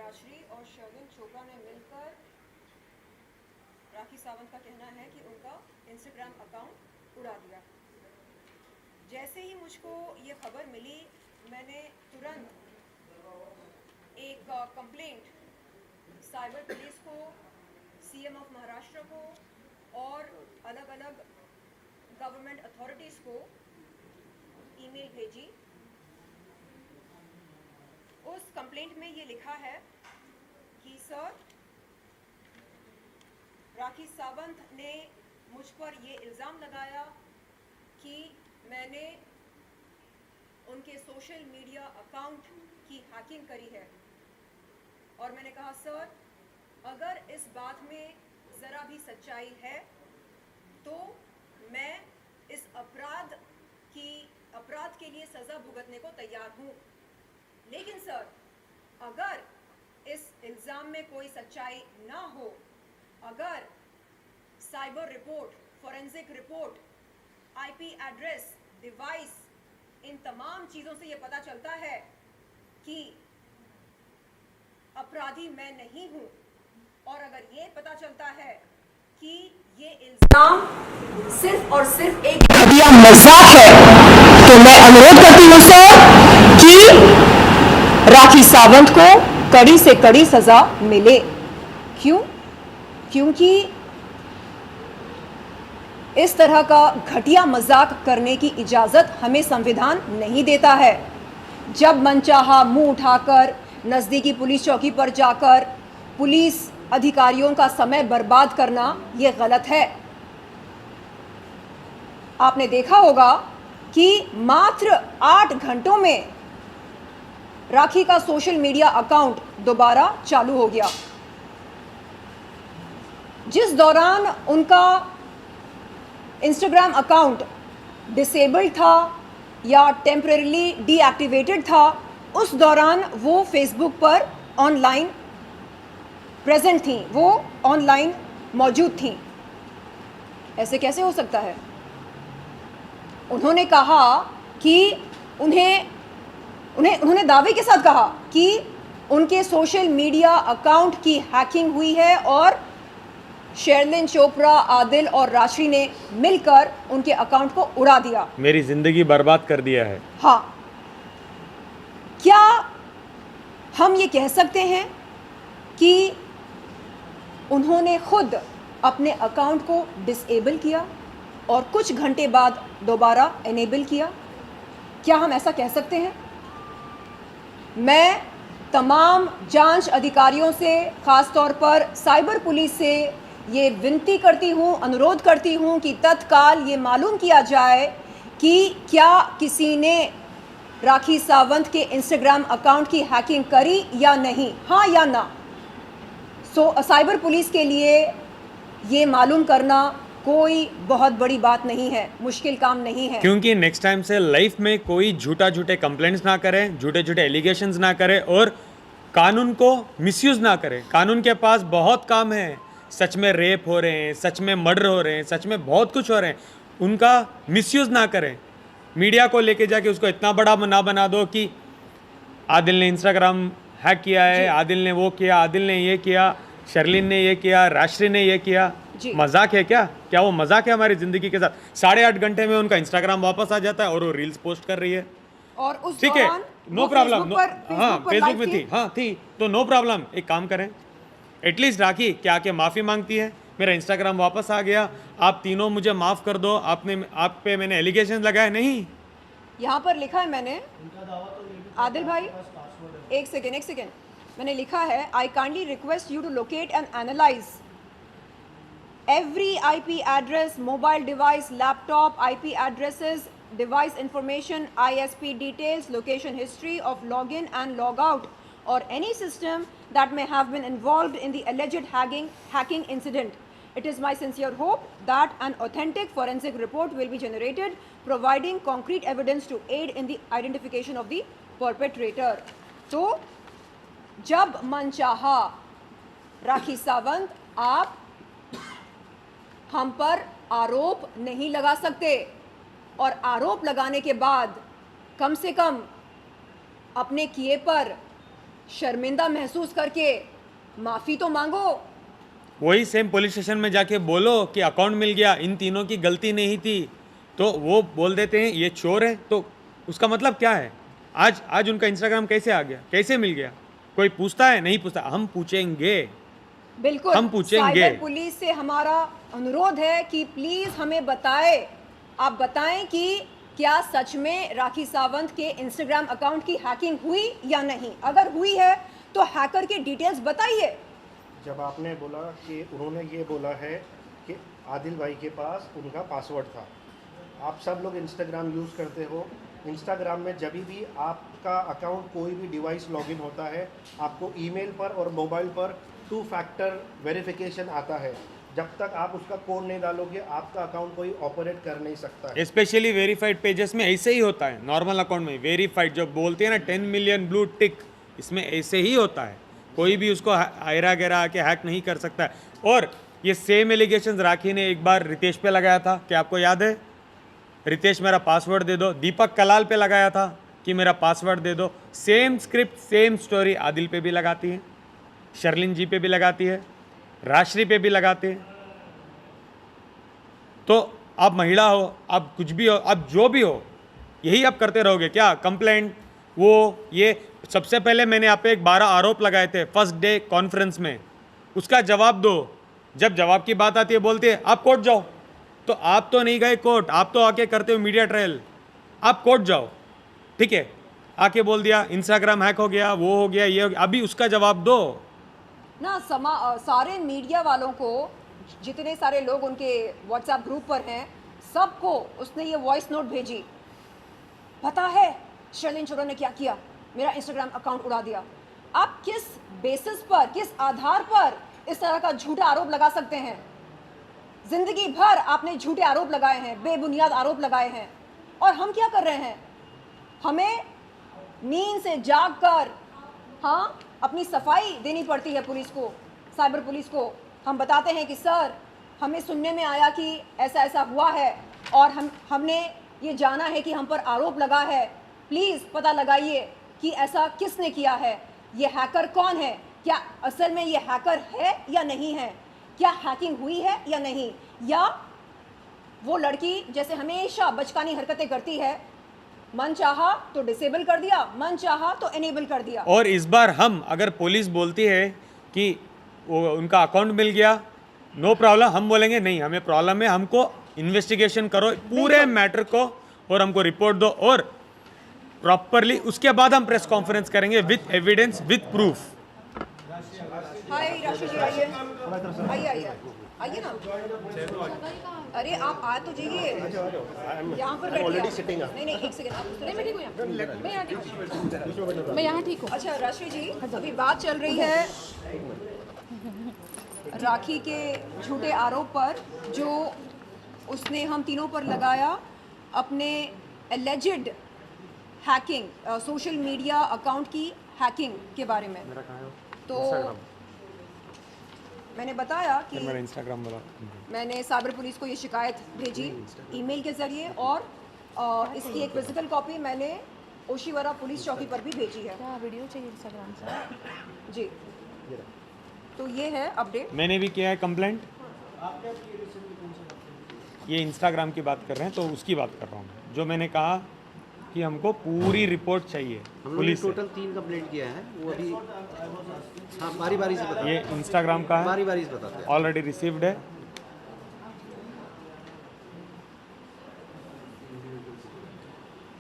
राजश्री और शर्लिन चोपड़ा ने मिलकर राखी सावंत का कहना है कि उनका इंस्टाग्राम अकाउंट उड़ा दिया। जैसे ही मुझको ये खबर मिली, मैंने तुरंत एक कंप्लेंट साइबर पुलिस को, सीएम ऑफ महाराष्ट्र को और अलग अलग गवर्नमेंट अथॉरिटीज़ को ईमेल भेजी। उस कंप्लेंट में ये लिखा है कि सर, राखी सावंत ने मुझ पर ये इल्ज़ाम लगाया कि मैंने उनके सोशल मीडिया अकाउंट की हैकिंग करी है। और मैंने कहा सर, अगर इस बात में ज़रा भी सच्चाई है तो मैं इस अपराध के लिए सज़ा भुगतने को तैयार हूँ। लेकिन सर, अगर इस इल्ज़ाम में कोई सच्चाई ना हो, अगर cyber report, forensic report, IP address, device, इन तमाम चीज़ों से ये पता चलता है कि अपराधी मैं नहीं हूँ, और अगर ये पता चलता है कि ये इल्ज़ाम सिर्फ और सिर्फ एक घटिया मजाक है, तो मैं अनुरोध करती हूँ सर कि राखी सावंत को कड़ी से कड़ी सजा मिले। क्यों? क्योंकि इस तरह का घटिया मजाक करने की इजाज़त हमें संविधान नहीं देता है। जब मनचाहा मुंह उठाकर नज़दीकी पुलिस चौकी पर जाकर पुलिस अधिकारियों का समय बर्बाद करना ये गलत है। आपने देखा होगा कि मात्र 8 घंटों में राखी का सोशल मीडिया अकाउंट दोबारा चालू हो गया। जिस दौरान उनका इंस्टाग्राम अकाउंट डिसेबल्ड था या टेम्परेरीली डीएक्टिवेटेड था, उस दौरान वो फेसबुक पर ऑनलाइन प्रेजेंट थी, वो ऑनलाइन मौजूद थी। ऐसे कैसे हो सकता है? उन्होंने कहा कि उन्होंने दावे के साथ कहा कि उनके सोशल मीडिया अकाउंट की हैकिंग हुई है और शर्लिन चोपड़ा, आदिल और राजश्री ने मिलकर उनके अकाउंट को उड़ा दिया, मेरी जिंदगी बर्बाद कर दिया है। हाँ, क्या हम ये कह सकते हैं कि उन्होंने खुद अपने अकाउंट को डिसेबल किया और कुछ घंटे बाद दोबारा एनेबल किया? क्या हम ऐसा कह सकते हैं? मैं तमाम जांच अधिकारियों से, ख़ास तौर पर साइबर पुलिस से ये विनती करती हूँ, अनुरोध करती हूँ कि तत्काल ये मालूम किया जाए कि क्या किसी ने राखी सावंत के इंस्टाग्राम अकाउंट की हैकिंग करी या नहीं, हाँ या ना। साइबर पुलिस के लिए ये मालूम करना कोई बहुत बड़ी बात नहीं है, मुश्किल काम नहीं है। क्योंकि नेक्स्ट टाइम से लाइफ में कोई झूठे कंप्लेंट्स ना करे, झूठे एलिगेशंस ना करे और कानून को मिसयूज ना करे। कानून के पास बहुत काम है। सच में रेप हो रहे हैं, सच में मर्डर हो रहे हैं, सच में बहुत कुछ हो रहे हैं, उनका मिसयूज ना करें। मीडिया को लेके जाके उसको इतना बड़ा ना बना दो कि आदिल ने इंस्टाग्राम हैक किया है, आदिल ने वो किया, आदिल ने ये किया, शर्लिन ने ये किया, राजश्री ने ये किया। मजाक है क्या? क्या वो मजाक है हमारी जिंदगी के साथ? 8.5 घंटे में उनका इंस्टाग्राम वापस आ जाता है और वो रील्स पोस्ट कर रही है। और उस ठीक है, नो प्रॉब्लम। हाँ, फेसबुक में थी, हाँ थी, तो नो प्रॉब्लम। एक काम करें, एटलीस्ट राखी क्या के माफ़ी मांगती है, मेरा इंस्टाग्राम वापस आ गया, आप तीनों मुझे माफ़ कर दो, आप पे मैंने एलिगेशन लगाए नहीं। यहाँ पर लिखा है मैंने, आदिल भाई एक सेकेंड, मैंने लिखा है, I kindly request you to locate and analyse every IP address, mobile device, laptop, IP addresses, device information, ISP details, location history of login and logout, or any system that may have been involved in the alleged hacking incident. It is my sincere hope that an authentic forensic report will be generated, providing concrete evidence to aid in the identification of the perpetrator. तो जब मन चाहा राखी सावंत, आप हम पर आरोप नहीं लगा सकते, और आरोप लगाने के बाद कम से कम अपने किए पर शर्मिंदा महसूस करके माफ़ी तो मांगो। वही सेम पुलिस स्टेशन में जाके बोलो कि अकाउंट मिल गया, इन तीनों की गलती नहीं थी, तो वो बोल देते हैं ये चोर है, तो उसका मतलब क्या है? आज आज उनका इंस्टाग्राम कैसे आ गया, कैसे मिल गया? कोई पूछता है? नहीं पूछता। हम पूछेंगे, बिल्कुल, हम पूछेंगे। साइबर पुलिस से हमारा अनुरोध है कि प्लीज हमें बताएं, आप बताएं कि क्या सच में राखी सावंत के इंस्टाग्राम अकाउंट की हैकिंग हुई या नहीं। अगर हुई है तो हैकर के डिटेल्स बताइए। जब आपने बोला कि उन्होंने ये बोला है कि आदिल भाई के पास उनका पासवर्ड था, आप सब लोग इंस्टाग्राम यूज़ करते हो, इंस्टाग्राम में जब भी आपका अकाउंट कोई भी डिवाइस लॉगिन होता है, आपको ईमेल पर और मोबाइल पर 2 फैक्टर वेरिफिकेशन आता है। जब तक आप उसका कोड नहीं डालोगे आपका अकाउंट कोई ऑपरेट कर नहीं सकता है। स्पेशली वेरीफाइड पेजेस में ऐसे ही होता है। नॉर्मल अकाउंट में वेरीफाइड जो बोलते हैं ना 10 मिलियन ब्लू टिक, इसमें ऐसे ही होता है। कोई भी उसको आयरा गहरा आके हैक नहीं कर सकता है। और ये सेम एलिगेशंस राखी ने एक बार रितेश पे लगाया था, क्या आपको याद है? रितेश मेरा पासवर्ड दे दो। दीपक कलाल पे लगाया था कि मेरा पासवर्ड दे दो। Same script same story Adil पे भी लगाती है, शर्लिन जी पे भी लगाती है, राश्री पे भी लगाते हैं। तो आप महिला हो, आप कुछ भी हो, आप जो भी हो, यही आप करते रहोगे क्या? कंप्लेंट वो ये सबसे पहले मैंने आप पे एक 12 आरोप लगाए थे फर्स्ट डे कॉन्फ्रेंस में, उसका जवाब दो। जब जवाब की बात आती है बोलते हैं आप कोर्ट जाओ। तो आप तो नहीं गए कोर्ट, आप तो आके करते हो मीडिया ट्रायल। आप कोर्ट जाओ, ठीक है? आके बोल दिया इंस्टाग्राम हैक हो गया, वो हो गया, ये हो गया, अभी उसका जवाब दो ना। सारे मीडिया वालों को, जितने सारे लोग उनके व्हाट्सएप ग्रुप पर हैं, सबको उसने ये वॉइस नोट भेजी। पता है शर्लिन चोरा ने क्या किया? मेरा इंस्टाग्राम अकाउंट उड़ा दिया। आप किस बेसिस पर, किस आधार पर इस तरह का झूठा आरोप लगा सकते हैं? जिंदगी भर आपने झूठे आरोप लगाए हैं, बेबुनियाद आरोप लगाए हैं, और हम क्या कर रहे हैं? हमें नींद से जाग कर हाँ अपनी सफाई देनी पड़ती है पुलिस को, साइबर पुलिस को। हम बताते हैं कि सर हमें सुनने में आया कि ऐसा ऐसा हुआ है और हमने ये जाना है कि हम पर आरोप लगा है, प्लीज़ पता लगाइए कि ऐसा किसने किया है, ये हैकर कौन है, क्या असल में ये हैकर है या नहीं है, क्या हैकिंग हुई है या नहीं, या वो लड़की जैसे हमेशा बचकानी हरकतें करती है, मन चाहा तो डिसेबल कर दिया, मन चाहा तो एनेबल कर दिया। और इस बार हम अगर पुलिस बोलती है कि वो उनका अकाउंट मिल गया, नो प्रॉब्लम, हम बोलेंगे नहीं हमें प्रॉब्लम है, हमको इन्वेस्टिगेशन करो पूरे मैटर को और हमको रिपोर्ट दो और प्रॉपरली, उसके बाद हम प्रेस कॉन्फ्रेंस करेंगे विथ एविडेंस विथ प्रूफ। हाय राशि जी, आइए आइए आइए आइए ना। अरे आप आ तो जाइए, यहाँ पर बैठिए। नहीं नहीं एक सेकंड, आप नहीं, मैं ठीक हूँ यहाँ। मैं यहाँ ठीक हूँ। मैं यहाँ ठीक हूँ। अच्छा राशि जी, अभी बात चल रही है राखी के झूठे आरोप पर जो उसने हम तीनों पर लगाया, अपने alleged hacking, social media account की हैकिंग के बारे में। तो मैंने बताया कि मेरा इंस्टाग्राम बोला, मैंने साइबर पुलिस को ये शिकायत भेजी ईमेल के ज़रिए, और इसकी एक फिजिकल कॉपी मैंने ओशीवरा पुलिस चौकी पर भी भेजी है। क्या वीडियो चाहिए इंस्टाग्राम से? जी, तो ये है अपडेट। मैंने भी किया है कंप्लेंट। ये इंस्टाग्राम की बात कर रहे हैं तो उसकी बात कर रहा हूँ, जो मैंने कहा कि हमको पूरी रिपोर्ट चाहिए पुलिस से। टोटल 3 कंप्लेंट किया है, वो अभी हाँ बारी बारी से बता, ये इंस्टाग्राम का है, बारी बारी से बताते हैं। ऑलरेडी रिसीव्ड है।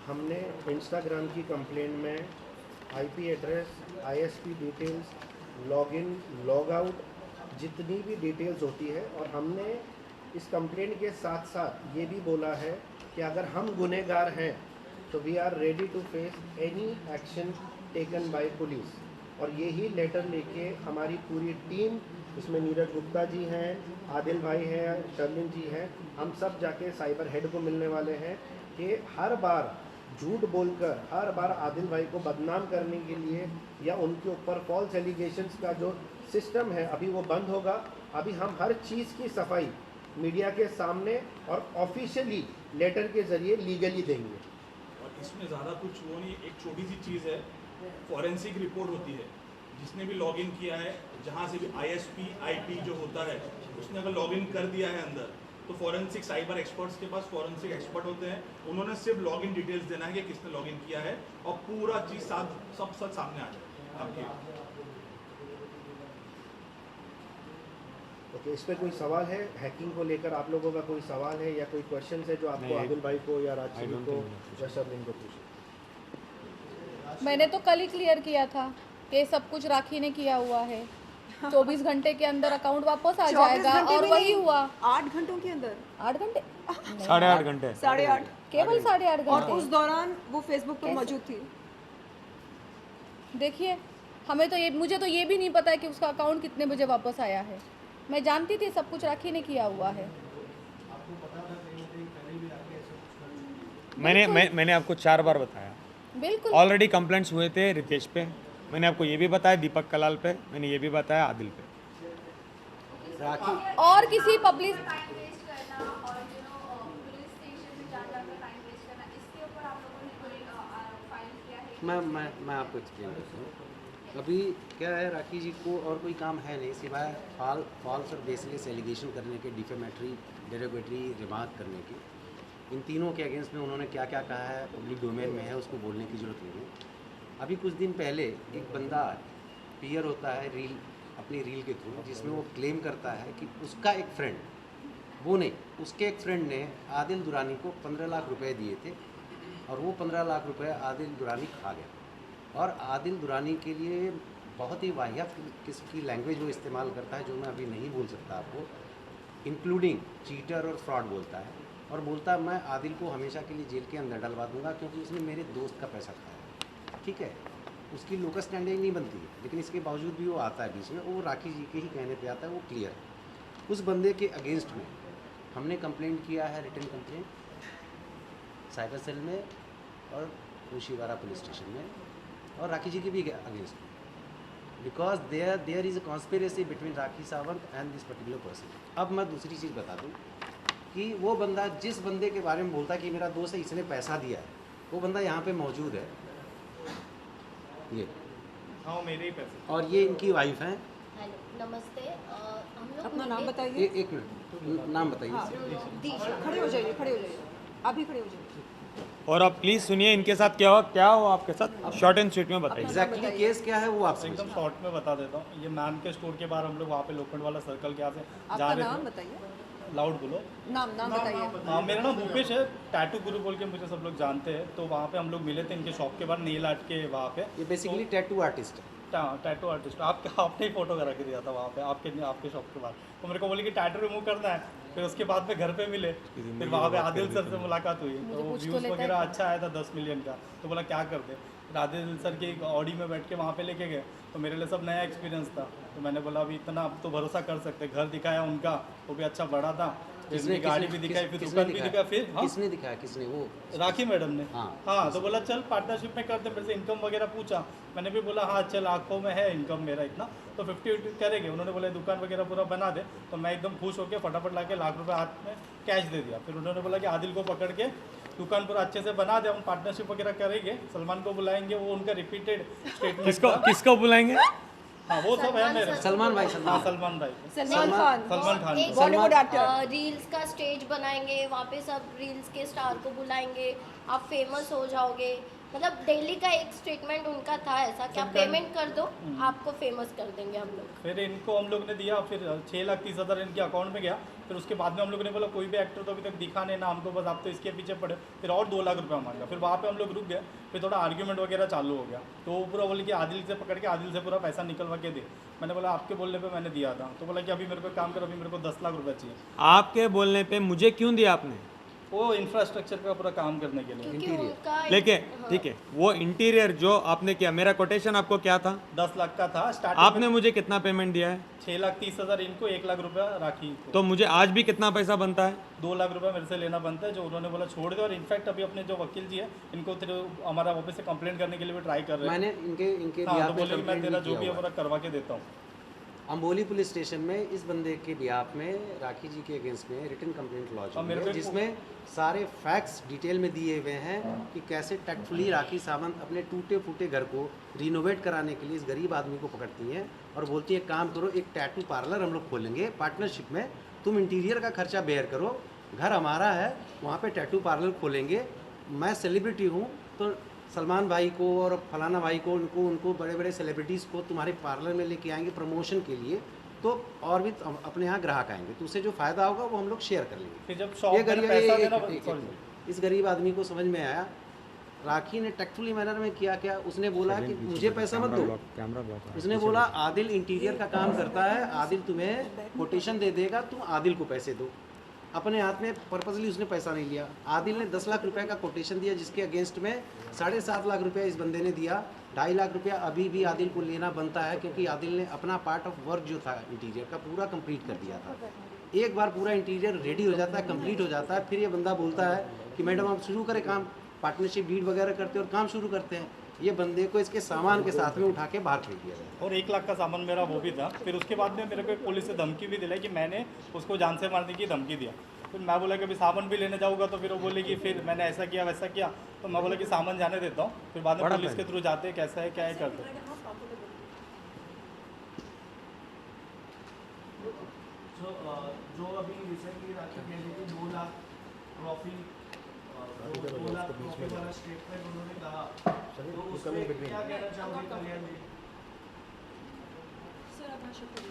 हमने इंस्टाग्राम की कंप्लेंट में IP address, ISP details, login, log out, जितनी भी डिटेल्स होती है, और हमने इस कंप्लेंट के साथ साथ ये भी बोला है कि अगर हम गुनहगार हैं तो we are ready to face any action taken by police. और यही लेटर लेके हमारी पूरी टीम, इसमें नीरज गुप्ता जी हैं, आदिल भाई हैं, शर्लिन जी हैं, हम सब जाके साइबर हेड को मिलने वाले हैं कि हर बार झूठ बोलकर, हर बार आदिल भाई को बदनाम करने के लिए या उनके ऊपर फॉल्स एलिगेशंस का जो सिस्टम है अभी वो बंद होगा। अभी हम हर चीज़ की सफाई मीडिया के सामने और ऑफिशियली लेटर के ज़रिए लीगली देंगे। और इसमें ज़्यादा कुछ वो नहीं, एक छोटी सी चीज़ है फॉरेंसिक रिपोर्ट होती है, जिसने भी लॉगिन किया है, जहाँ से भी ISP IP जो होता है, उसने अगर लॉगिन कर दिया है अंदर, तो फॉरेंसिक साइबर एक्सपर्ट्स के पास फॉरेंसिक एक्सपर्ट होते हैं, उन्होंने सिर्फ लॉगिन डिटेल्स देना है कि किसने लॉगिन किया है, और पूरा चीज़ सब सामने आ जाए आपके। ओके, इस पर कोई सवाल है? हैकिंग को लेकर आप लोगों का कोई सवाल है या कोई क्वेश्चन है जो आपको आदिल भाई को या राजश्री को या शर्मिन को पूछे? मैंने तो कल ही क्लियर किया था कि सब कुछ राखी ने किया हुआ है। 24 घंटे के अंदर अकाउंट वापस आ 24 जाएगा घंटे और भी वही नहीं, हुआ। 8 घंटों के अंदर 8 घंटे 8.5 घंटे 8:30 केवल 8.5 और घंटे। उस दौरान वो फेसबुक पर कैसे? मौजूद थी। देखिए, हमें तो ये मुझे तो ये भी नहीं पता है कि उसका अकाउंट कितने बजे वापस आया है। मैं जानती थी सब कुछ राखी ने किया हुआ है। मैंने आपको 4 बार बताया। बिल्कुल। ऑलरेडी कंप्लेंट्स हुए थे रितेश पे, मैंने आपको ये भी बताया, दीपक कलाल पे, मैंने ये भी बताया आदिल पे। राखी और किसी पब्लिक टाइम वेस्ट करना और पुलिस स्टेशन में जा जाकर टाइम वेस्ट करना, इसके ऊपर आप लोगों ने कोई फाइल किया है? मैं आपको एक्सप्लेन करता हूँ। अभी क्या है, राखी जी को और कोई काम है नहीं सिवाय फॉल्स और बेसलेस एलिगेशन करने के, डिफेमेटरी डेरोगेटरी रिमार्क करने की। इन तीनों के अगेंस्ट में उन्होंने क्या क्या कहा है पब्लिक डोमेन में है, उसको बोलने की ज़रूरत नहीं है। अभी कुछ दिन पहले एक बंदा पीयर होता है रील, अपनी रील के थ्रू, जिसमें वो क्लेम करता है कि उसका एक फ्रेंड, वो नहीं, उसके एक फ्रेंड ने आदिल दुरानी को 15 लाख रुपए दिए थे और वो 15 लाख रुपए आदिल दुरानी खा गया। और आदिल दुरानी के लिए बहुत ही वाहियात किस्म की लैंग्वेज वो इस्तेमाल करता है, जो मैं अभी नहीं बोल सकता आपको, इंक्लूडिंग चीटर और फ्रॉड बोलता है। और बोलता है मैं आदिल को हमेशा के लिए जेल के अंदर डलवा दूंगा क्योंकि उसने मेरे दोस्त का पैसा खाया। ठीक है, उसकी लोकल स्टैंडिंग नहीं बनती है, लेकिन इसके बावजूद भी वो आता है बीच में, वो राखी जी के ही कहने पे आता है, वो क्लियर है। उस बंदे के अगेंस्ट में हमने कंप्लेंट किया है, रिटन कंप्लेंट साइबर सेल में और मुशीवारा पुलिस स्टेशन में, और राखी जी के भी अगेंस्ट में, because there is a conspiracy between Rakhi Sawant and this particular person. अब मैं दूसरी चीज़ बता दूँ कि वो बंदा जिस बंदे के बारे में बोलता है कि मेरा दोस्त है, इसने पैसा दिया है, वो बंदा यहाँ पे मौजूद है, ये हाँ मेरे ही पैसे। और ये इनकी वाइफ हैं। हेलो, नमस्ते। हम लोग अपना नाम बताइए। एक मिनट, नाम बताइए। हाँ, खड़े हो जाइए, खड़े हो जाइए, अभी खड़े हो जाइए। और आप प्लीज़ सुनिए इनके साथ क्या हुआ आपके साथ, शॉर्ट एंड स्वीट में बताइए। एग्जैक्टली केस क्या है वो आप एकदम समझिए। शॉर्ट में बता देता हूँ। ये मैम के स्टोर के बाहर हम लोग वहाँ पे लोखंड वाला सर्कल के यहाँ से जा आपका रहे नाम थे। बताइए। लाउड बोलो। नाम बताइए। हाँ, मेरा नाम भूपेश है, टैटू गुरु बोल के मुझे सब लोग जानते हैं। तो वहाँ पे हम लोग मिले थे इनके शॉप के बाहर, नील आर्ट के वहाँ पे। ये बेसिकली टैटू आर्टिस्ट है। टैटू आर्टिस्ट आपने ही फोटो करा के दिया था वहाँ पे, आपके शॉप के बाहर। तो मेरे को बोले कि टैटू रिमूव करना है, फिर उसके बाद में घर पे मिले, फिर वहाँ पे आदिल सर से मुलाकात हुई। तो व्यूज़ वगैरह अच्छा आया था 10 मिलियन का, तो बोला क्या कर दे। फिर आदिल सर की ऑडी में बैठ के वहाँ पे लेके गए, तो मेरे लिए सब नया एक्सपीरियंस था। तो मैंने बोला अभी इतना अब तो भरोसा कर सकते। घर दिखाया उनका, वो भी अच्छा बड़ा था, फिर गाड़ी भी दिखाई, फिर दुकान भी दिखाई। फिर किसने दिखाया, किसने? वो राखी मैडम ने। हाँ। तो बोला चल पार्टनरशिप में करते। मेरे से इनकम वगैरह पूछा, मैंने भी बोला हाँ चल, आँखों में है इनकम मेरा इतना, तो 50 करेंगे। उन्होंने बोला दुकान वगैरह पूरा बना दे, तो मैं एकदम खुश होकर फटाफट ला के लाख रुपये हाथ में कैश दे दिया। फिर उन्होंने बोला कि आदिल को पकड़ के दुकान पूरा अच्छे से बना दे, हम पार्टनरशिप वगैरह करेंगे, सलमान को बुलाएंगे, वो उनका रिपीटेड स्टेटमेंट। किसको बुलाएंगे? हाँ वो सब है मेरे। सलमान भाई, सलमान भाई, सलमान खान बॉलीवुड एक्टर। रील्स का स्टेज बनाएंगे, वहाँ पे सब रील्स के स्टार को बुलाएंगे, आप फेमस हो जाओगे। मतलब डेली का एक स्टेटमेंट उनका था ऐसा कि आप पेमेंट कर दो, आपको फेमस कर देंगे हम लोग। फिर इनको हम लोग ने दिया, फिर 6,30,000 इनके अकाउंट में गया। फिर उसके बाद में हम लोग ने बोला कोई भी एक्टर तो अभी तक दिखा नहीं ना हमको, बस आप तो इसके पीछे पड़े। फिर और 2 लाख रुपया मांगा। फिर वहाँ पे हम लोग रुक गए, फिर थोड़ा आर्ग्यूमेंट वगैरह चालू हो गया। तो वो पूरा बोले कि आदिल से पकड़ के आदिल से पूरा पैसा निकलवा के दे। मैंने बोला आपके बोलने पे मैंने दिया था। तो बोला कि अभी मेरे को काम करो, अभी मेरे को 10 लाख रुपये चाहिए। आपके बोलने पे मुझे क्यों दिया आपने? वो इंफ्रास्ट्रक्चर का पूरा काम करने के लिए। क्योंकि उनका लेकिन ठीक है, वो इंटीरियर जो आपने किया, मेरा कोटेशन आपको क्या था? 10 लाख का था स्टार्टिंग। आपने मुझे कितना पेमेंट दिया है? 6,30,000 इनको, 1 लाख रुपया राखी को। तो मुझे आज भी कितना पैसा बनता है? 2 लाख रुपया मेरे से लेना बनता है, जो उन्होंने बोला छोड़ दे। और इनफैक्ट अभी अपने जो वकील जी है, इनको हमारा ऑफिस से कंप्लेंट करने के लिए भी ट्राई कर रहे हैं। मैंने इनके हाँ, बिहार तो पे बोले कि मैं कंप्लेंट तेरा भी जो किया भी है हुआ पूरा करवा के देता हूँ। अम्बोली पुलिस स्टेशन में इस बंदे के बिहाफ में राखी जी के अगेंस्ट में रिटन कंप्लेंट लॉन्च हुई है, जिसमें सारे फैक्ट्स डिटेल में दिए हुए हैं कि कैसे टैक्टफुली राखी सावंत अपने टूटे फूटे घर को रिनोवेट कराने के लिए इस गरीब आदमी को पकड़ती हैं और बोलती है काम करो, एक टैटू पार्लर हम लोग खोलेंगे पार्टनरशिप में, तुम इंटीरियर का खर्चा बेयर करो, घर हमारा है, वहाँ पे टैटू पार्लर खोलेंगे, मैं सेलिब्रिटी हूँ तो सलमान भाई को और फलाना भाई को उनको बड़े बड़े सेलिब्रिटीज़ को तुम्हारे पार्लर में लेके आएंगे प्रमोशन के लिए, तो और भी अपने यहाँ ग्राहक आएंगे, तो उससे जो फ़ायदा होगा वो हम लोग शेयर कर लेंगे। फिर जब शॉप में पैसा देना, इस गरीब आदमी को समझ में आया, राखी ने टैक्टफुली मैनर में किया क्या, उसने बोला कि मुझे पैसा मत दो, उसने बोला आदिल इंटीरियर का काम करता है, आदिल तुम्हें कोटेशन दे देगा, तुम आदिल को पैसे दो। अपने हाथ में पर्पसली उसने पैसा नहीं लिया। आदिल ने 10 लाख रुपए का कोटेशन दिया, जिसके अगेंस्ट में 7.5 लाख रुपया इस बंदे ने दिया। 2.5 लाख रुपया अभी भी आदिल को लेना बनता है, क्योंकि आदिल ने अपना पार्ट ऑफ वर्क जो था इंटीरियर का पूरा कंप्लीट कर दिया था। एक बार पूरा इंटीरियर रेडी हो जाता है, कंप्लीट हो जाता है, फिर ये बंदा बोलता है कि मैडम आप शुरू करें काम, पार्टनरशिप डीड वगैरह करते और काम शुरू करते हैं। ये बंदे को इसके सामान के साथ में उठा के बाहर फेंक दिया गया। और 1 लाख का सामान मेरा वो भी था। फिर उसके बाद में मेरे को एक पुलिस से धमकी भी दिलाई कि मैंने उसको जान से मारने की धमकी दिया। फिर मैं बोला कि अभी सामान भी लेने जाऊँगा, तो फिर वो बोले कि फिर मैंने ऐसा किया वैसा किया, तो मैं बोला कि सामान जाने देता हूँ, फिर बाद में पुलिस के थ्रू जाते हैं, कैसा है क्या है करते हैं। जो अभी रिसेंटली राखी कह रही थी 2 लाख ट्रॉफी, 2 लाख ट्रॉफी वाला स्टेटमेंट उन्होंने कहा, तो उस पे क्या कहना चाहोगे कल्याण जी? सर आप भाषा करिए,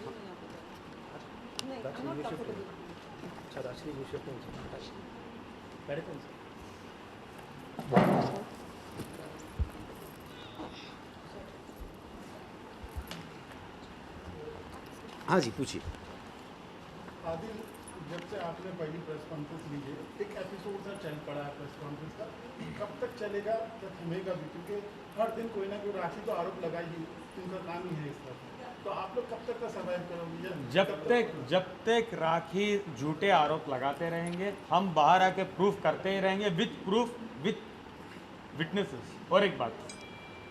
नहीं आई एम नॉट कंफर्टेबल। अच्छा राशि विषय बैठे थे हाँ जी पूछिए। आदिल, जब से आपने पहली प्रेस कॉन्फ्रेंस ली है, एक एपिसोड सा चल पड़ा है प्रेस कॉन्फ्रेंस का, कब तक चलेगा, तब थमेगा भी, क्योंकि हर दिन कोई ना कोई राशि तो आरोप लगाएगी, उनका काम ही है इस तरह। तो आप लोग कब तक का सर्वाइव करोगे? जब तक राखी झूठे आरोप लगाते रहेंगे, हम बाहर आके प्रूफ करते ही रहेंगे, विथ प्रूफ विथ विटनेसेस। और एक बात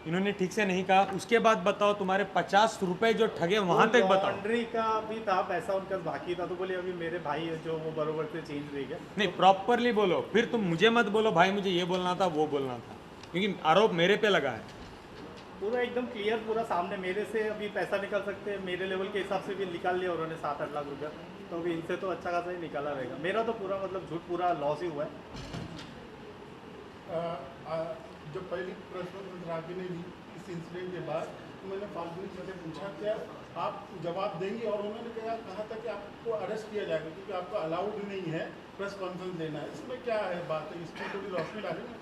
इन्होंने ठीक से नहीं कहा, उसके बाद बताओ तुम्हारे 50 रुपए जो ठगे वहां तक बताओ। लॉन्ड्री का भी था पैसा उनका बाकी था, तो बोले अभी मेरे भाई है जो वो बरोबर से चेंज रह गया। नहीं प्रॉपरली बोलो, फिर तुम मुझे मत बोलो भाई मुझे ये बोलना था वो बोलना था, क्योंकि आरोप मेरे पे लगा है। पूरा एकदम क्लियर, पूरा सामने मेरे से अभी पैसा निकल सकते हैं, मेरे लेवल के हिसाब से भी निकाल लिया उन्होंने 7-8 लाख रुपया, तो अभी इनसे तो अच्छा खासा ही निकाला रहेगा। मेरा तो पूरा मतलब झूठ पूरा लॉस ही हुआ है। जो पहली प्रेस कॉन्फ्रेंस राखी ने ली इस इंसिडेंट के बाद, तो मैंने फाल्गुनी से पूछा क्या आप जवाब देंगे, और उन्होंने कहा था कि आपको अरेस्ट किया जाएगा, क्योंकि आपको अलाउड नहीं है प्रेस कॉन्फ्रेंस देना है। इसमें क्या है बात है, इसमें थोड़ी रोशनी डाली ना।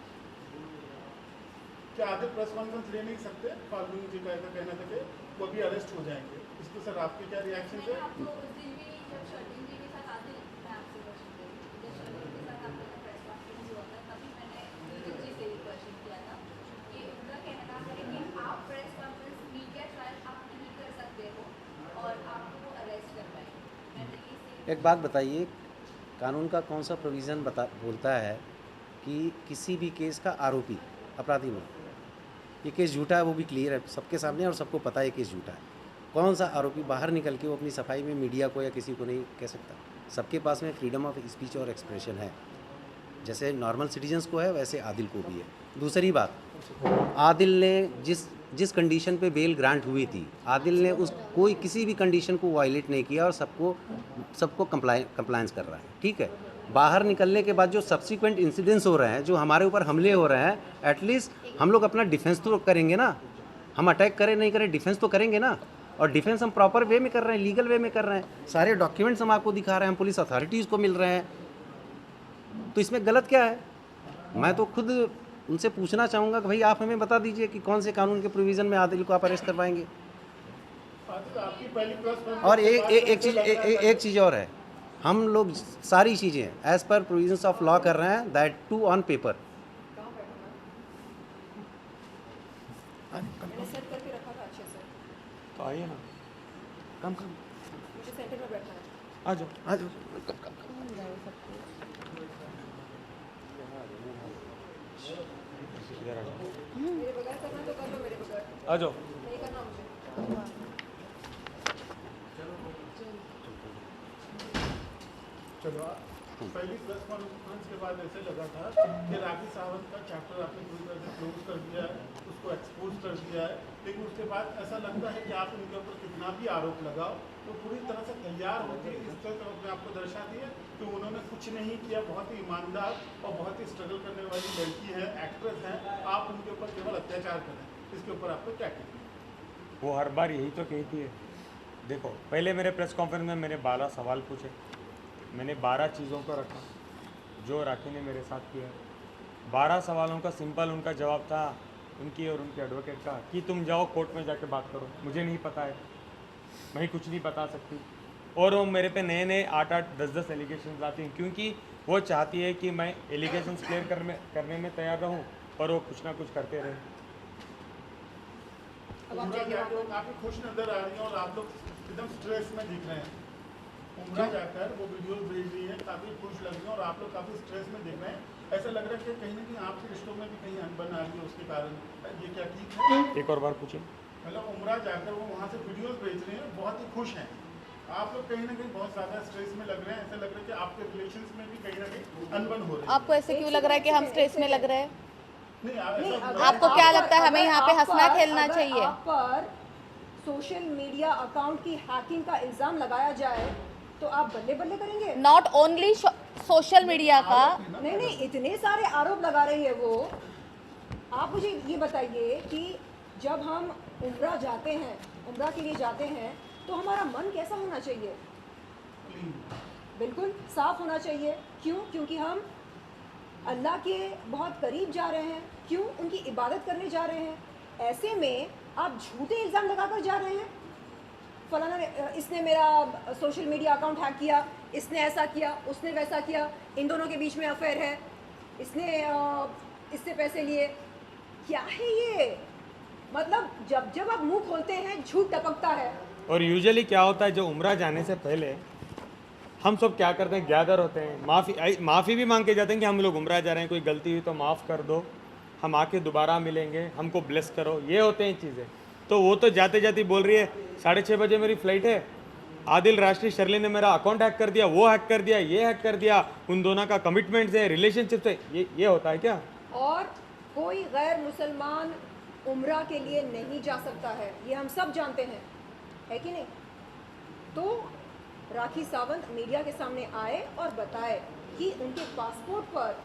क्या आधे प्रेस कॉन्फ्रेंस ले नहीं सकते? फाल्गुनी जी का ऐसा कहना था कि वो भी अरेस्ट हो जाएंगे, इस पर सर आपके क्या रिएक्शन है? एक बात बताइए, कानून का कौन सा प्रोविज़न बोलता है कि किसी भी केस का आरोपी अपराधी में, ये केस झूठा है वो भी क्लियर है सबके सामने और सबको पता है केस झूठा है, कौन सा आरोपी बाहर निकल के वो अपनी सफाई में मीडिया को या किसी को नहीं कह सकता? सबके पास में फ्रीडम ऑफ स्पीच और एक्सप्रेशन है, जैसे नॉर्मल सिटीजन्स को है वैसे आदिल को भी है। दूसरी बात, आदिल ने जिस कंडीशन पे बेल ग्रांट हुई थी, आदिल ने उस कोई किसी भी कंडीशन को वायलेट नहीं किया और सबको कंप्लायंस कर रहा है, ठीक है। बाहर निकलने के बाद जो सब्सिक्वेंट इंसिडेंट्स हो रहे हैं, जो हमारे ऊपर हमले हो रहे हैं, एटलीस्ट हम लोग अपना डिफेंस तो करेंगे ना। हम अटैक करें नहीं करें, डिफेंस तो करेंगे ना। और डिफेंस हम प्रॉपर वे में कर रहे हैं, लीगल वे में कर रहे हैं, सारे डॉक्यूमेंट्स हम आपको दिखा रहे हैं, पुलिस अथॉरिटीज़ को मिल रहे हैं, तो इसमें गलत क्या है? मैं तो खुद उनसे पूछना चाहूँगा कि भाई आप हमें बता दीजिए कि कौन से कानून के प्रोविज़न में आदिल को आप अरेस्ट करवाएंगे। और एक चीज़ और है, हम लोग सारी चीज़ें as per provisions of law कर रहे हैं, दैट टू ऑन पेपर। मैंने सेट करके रखा था अच्छे से। तो आइए ना, कम मुझे सेंटर में बैठना है। आ जाओ आ जाओ। इधर आ जाओ, मेरे बगैर करना तो कर लो, मेरे बगैर आ जाओ। नहीं करना मुझे। चलो पहली प्रेस कॉन्फ्रेंस के बाद ऐसे लगा था कि राखी सावंत का चैप्टर आपने पूरी तरह से क्लोज कर दिया है, उसको एक्सपोज कर दिया है, लेकिन उसके बाद ऐसा लगता है कि आप उनके ऊपर कितना भी आरोप लगाओ तो पूरी तरह से तैयार होकर इस तरह अपने आप को दर्शा दिया कि उन्होंने कुछ नहीं किया, बहुत ही ईमानदार और बहुत ही स्ट्रगल करने वाली लड़की है, एक्ट्रेस है, आप उनके ऊपर केवल अत्याचार करें, इसके ऊपर आपको क्या कहना? वो हर बार यही तो कहती है। देखो, पहले मेरे प्रेस कॉन्फ्रेंस में मैंने 12 सवाल पूछे, मैंने 12 चीज़ों को रखा जो राखी ने मेरे साथ किया। 12 सवालों का सिंपल उनका जवाब था, उनकी और उनके एडवोकेट का, कि तुम जाओ कोर्ट में जाके बात करो, मुझे नहीं पता है, मैं कुछ नहीं बता सकती। और वो मेरे पे नए नए 8-8, 10-10 एलिगेशन लाती हैं, क्योंकि वो चाहती है कि मैं एलिगेशन क्लियर करने में तैयार रहूँ और वो कुछ ना कुछ करते रहे। अब आप उमरा जाइए जाकर वहाँ काफ़ी खुश नजर आ रही हैं और आप लोग एकदम स्ट्रेस में दिख रहे हैं। उमरा जाकर वो वीडियो भेज रही है, काफ़ी खुश लग रही है और आप लोग काफ़ी स्ट्रेस में दिख रहे हैं। ऐसा लग रहा है कि कहीं ना कहीं आपके रिश्तों में भी कहीं अनबन आ रही है उसके कारण, ये क्या ठीक है? एक और बार पूछिए। मतलब उमरा जाकर वो वहाँ से वीडियोस भेज रहे हैं, बहुत ही खुश हैं, आप लोग कहीं ना कहीं बहुत ज़्यादा स्ट्रेस में लग रहे हैं। ऐसा लग रहा है कि आपके रिलेशंस में भी कहीं ना कहीं अनबन हो रही है। आपको ऐसे क्यों लग रहा है कि हम स्ट्रेस में लग रहे हैं? नहीं, नहीं, ऐसा अगर आपको क्या लगता है हमें यहाँ पे आप हंसना पर- खेलना अगर चाहिए? आप पर सोशल मीडिया अकाउंट की हैकिंग का इल्जाम लगाया जाए तो आप बल्ले बल्ले करेंगे? नॉट ओनली सोशल मीडिया का, नहीं नहीं, इतने सारे आरोप लगा रही है वो। आप मुझे ये बताइए कि जब हम उम्रा जाते हैं, उम्रा के लिए जाते हैं, तो हमारा मन कैसा होना चाहिए? बिल्कुल साफ होना चाहिए। क्यों? क्योंकि हम अल्लाह के बहुत करीब जा रहे हैं। क्यों? उनकी इबादत करने जा रहे हैं। ऐसे में आप झूठे इल्ज़ाम लगाकर जा रहे हैं, फलाना ने इसने मेरा सोशल मीडिया अकाउंट हैक किया, इसने ऐसा किया, उसने वैसा किया, इन दोनों के बीच में अफेयर है, इसने इससे पैसे लिए। क्या है ये? मतलब जब जब आप मुंह खोलते हैं झूठ टपकता है। और यूजुअली क्या होता है, जो उम्रा जाने से पहले हम सब क्या करते हैं, गैदर होते हैं, माफ़ी भी मांग के जाते हैं कि हम लोग उम्रा जा रहे हैं, कोई गलती हुई तो माफ़ कर दो, हम आके दोबारा मिलेंगे, हमको ब्लेस करो, ये होते हैं चीज़ें। तो वो तो जाते जाते बोल रही है 6:30 बजे मेरी फ़्लाइट है, आदिल राष्ट्रीय शर्ली ने मेरा अकाउंट हैक कर दिया, वो हैक कर दिया, ये हैक कर दिया, उन दोनों का कमिटमेंट्स है, रिलेशनशिप है, ये होता है क्या? और कोई गैर मुसलमान उम्रा के लिए नहीं जा सकता है, ये हम सब जानते हैं, है कि नहीं? तो राखी सावंत मीडिया के सामने आए और बताए कि उनके पासपोर्ट पर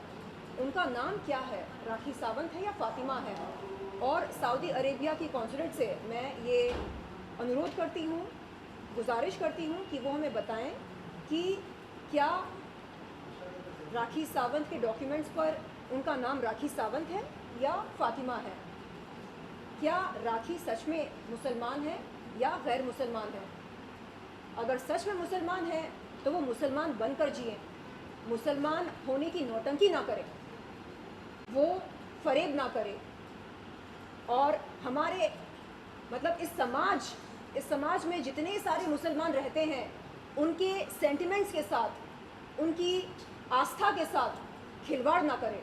उनका नाम क्या है, राखी सावंत है या फातिमा है। और सऊदी अरेबिया की कॉन्सुलेट से मैं ये अनुरोध करती हूँ, गुजारिश करती हूँ कि वो हमें बताएं कि क्या राखी सावंत के डॉक्यूमेंट्स पर उनका नाम राखी सावंत है या फातिमा है। क्या राखी सच में मुसलमान है या गैर मुसलमान है। अगर सच में मुसलमान है तो वो मुसलमान बनकर जिए, मुसलमान होने की नौटंकी ना करे, वो फरेब ना करे। और हमारे मतलब इस समाज में जितने सारे मुसलमान रहते हैं, उनके सेंटिमेंट्स के साथ, उनकी आस्था के साथ खिलवाड़ ना करे।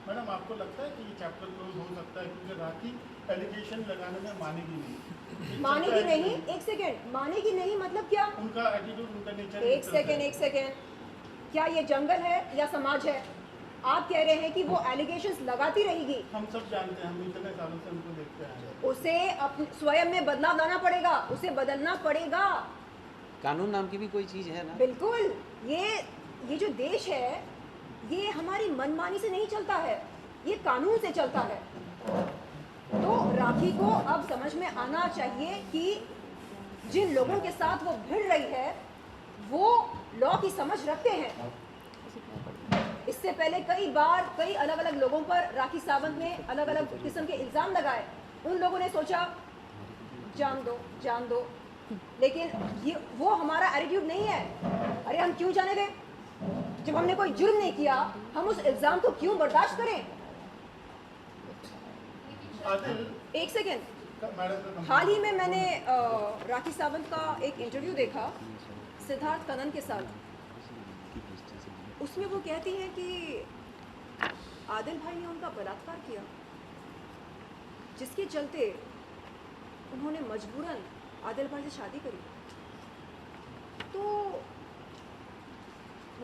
मैडम, आपको लगता है कि ये चैप्टर क्लोज हो सकता है? क्योंकि राखी एलिगेशन लगाने में मानेगी नहीं। मानेगी नहीं? एक सेकेंड, मानेगी नहीं मतलब क्या? उनका एटीट्यूड, उनका नेचर। एक सेकेंड, क्या ये जंगल है या समाज है? आप कह रहे हैं कि वो एलिगेशंस लगाती रहेगी। हम सब जानते हैं, हम इतने सालों से उनको देखते आए हैं। उसे स्वयं में बदलाव लाना पड़ेगा, उसे बदलना पड़ेगा। कानून नाम की भी कोई चीज़ है ना। बिल्कुल, ये जो देश है ये हमारी मनमानी से नहीं चलता है, ये कानून से चलता है। तो राखी को अब समझ में आना चाहिए कि जिन लोगों के साथ वो भिड़ रही है वो लॉ की समझ रखते हैं। इससे पहले कई अलग अलग लोगों पर राखी सावंत ने अलग अलग किस्म के इल्ज़ाम लगाए। उन लोगों ने सोचा जान दो, लेकिन वो हमारा एटीट्यूड नहीं है। अरे हम क्यों जाने दें? जब हमने कोई जुर्म नहीं किया, हम उस इल्ज़ाम को क्यों बर्दाश्त करें? एक सेकेंड, हाल ही में मैंने राखी सावंत का एक इंटरव्यू देखा सिद्धार्थ कनन के साथ। उसमें वो कहती हैं कि आदिल भाई ने उनका बलात्कार किया, जिसके चलते उन्होंने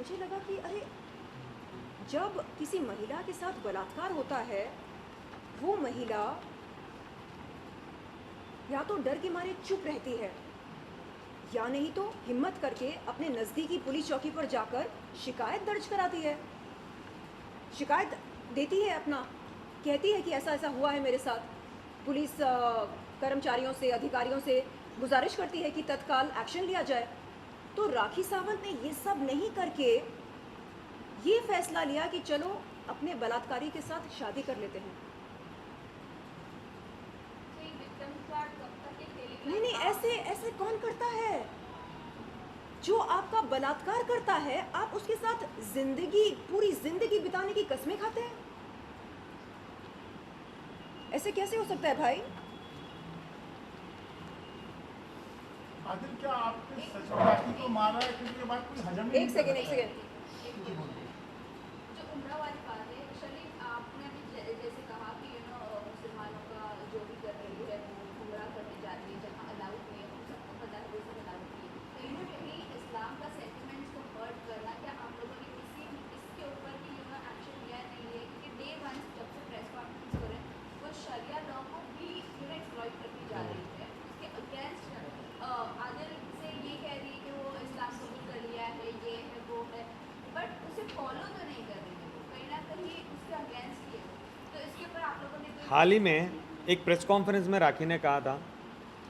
मुझे लगा कि अरे जब किसी महिला के साथ बलात्कार होता है, वो महिला या तो डर के मारे चुप रहती है या नहीं तो हिम्मत करके अपने नज़दीकी पुलिस चौकी पर जाकर शिकायत दर्ज कराती है, शिकायत देती है अपना, कहती है कि ऐसा ऐसा हुआ है मेरे साथ। पुलिस कर्मचारियों से, अधिकारियों से गुजारिश करती है कि तत्काल एक्शन लिया जाए। तो राखी सावंत ने ये सब नहीं करके ये फैसला लिया कि चलो अपने बलात्कारी के साथ शादी कर लेते हैं। नहीं नहीं, ऐसे ऐसे कौन करता है? जो आपका बलात्कार करता है आप उसके साथ जिंदगी, पूरी जिंदगी बिताने की कस्में खाते हैं? ऐसे कैसे हो सकता है भाई? आदिल, क्या आपने सच में राखी को मारा है? क्योंकि ये बात कोई हजम नहीं एक सेकेंड जो उम्रा वाली बात है, शरीफ आपने अभी जैसे कहा कि मुसलमानों का जो भी कर रही है वो उम्रा करने जाती है जहाँ अलाउड नहीं है, हम सबको पता है वो सब अलाउड नहीं है। कहीं ना कहीं इस्लाम का सेंटिमेंट्स को हर्ट करना, क्या आप लोगों ने इसके ऊपर भी एक्शन लिया नहीं है? क्योंकि डे वन जब से प्रेस कॉन्फ्रेंस करें वो शरिया लॉ को भी एक्सप्लॉइट करती जा रही है, उसके अगेंस्ट आदिल से ये कह रही है कि वो इस्लाम कबूल कर लिया है, ये है वो है, बट उसे फॉलो तो नहीं कर रही है, कहीं ना कहीं उसके अगेंस्ट ही है। तो इसके ऊपर आप लोगों ने हाल ही में एक प्रेस कॉन्फ्रेंस में राखी ने कहा था,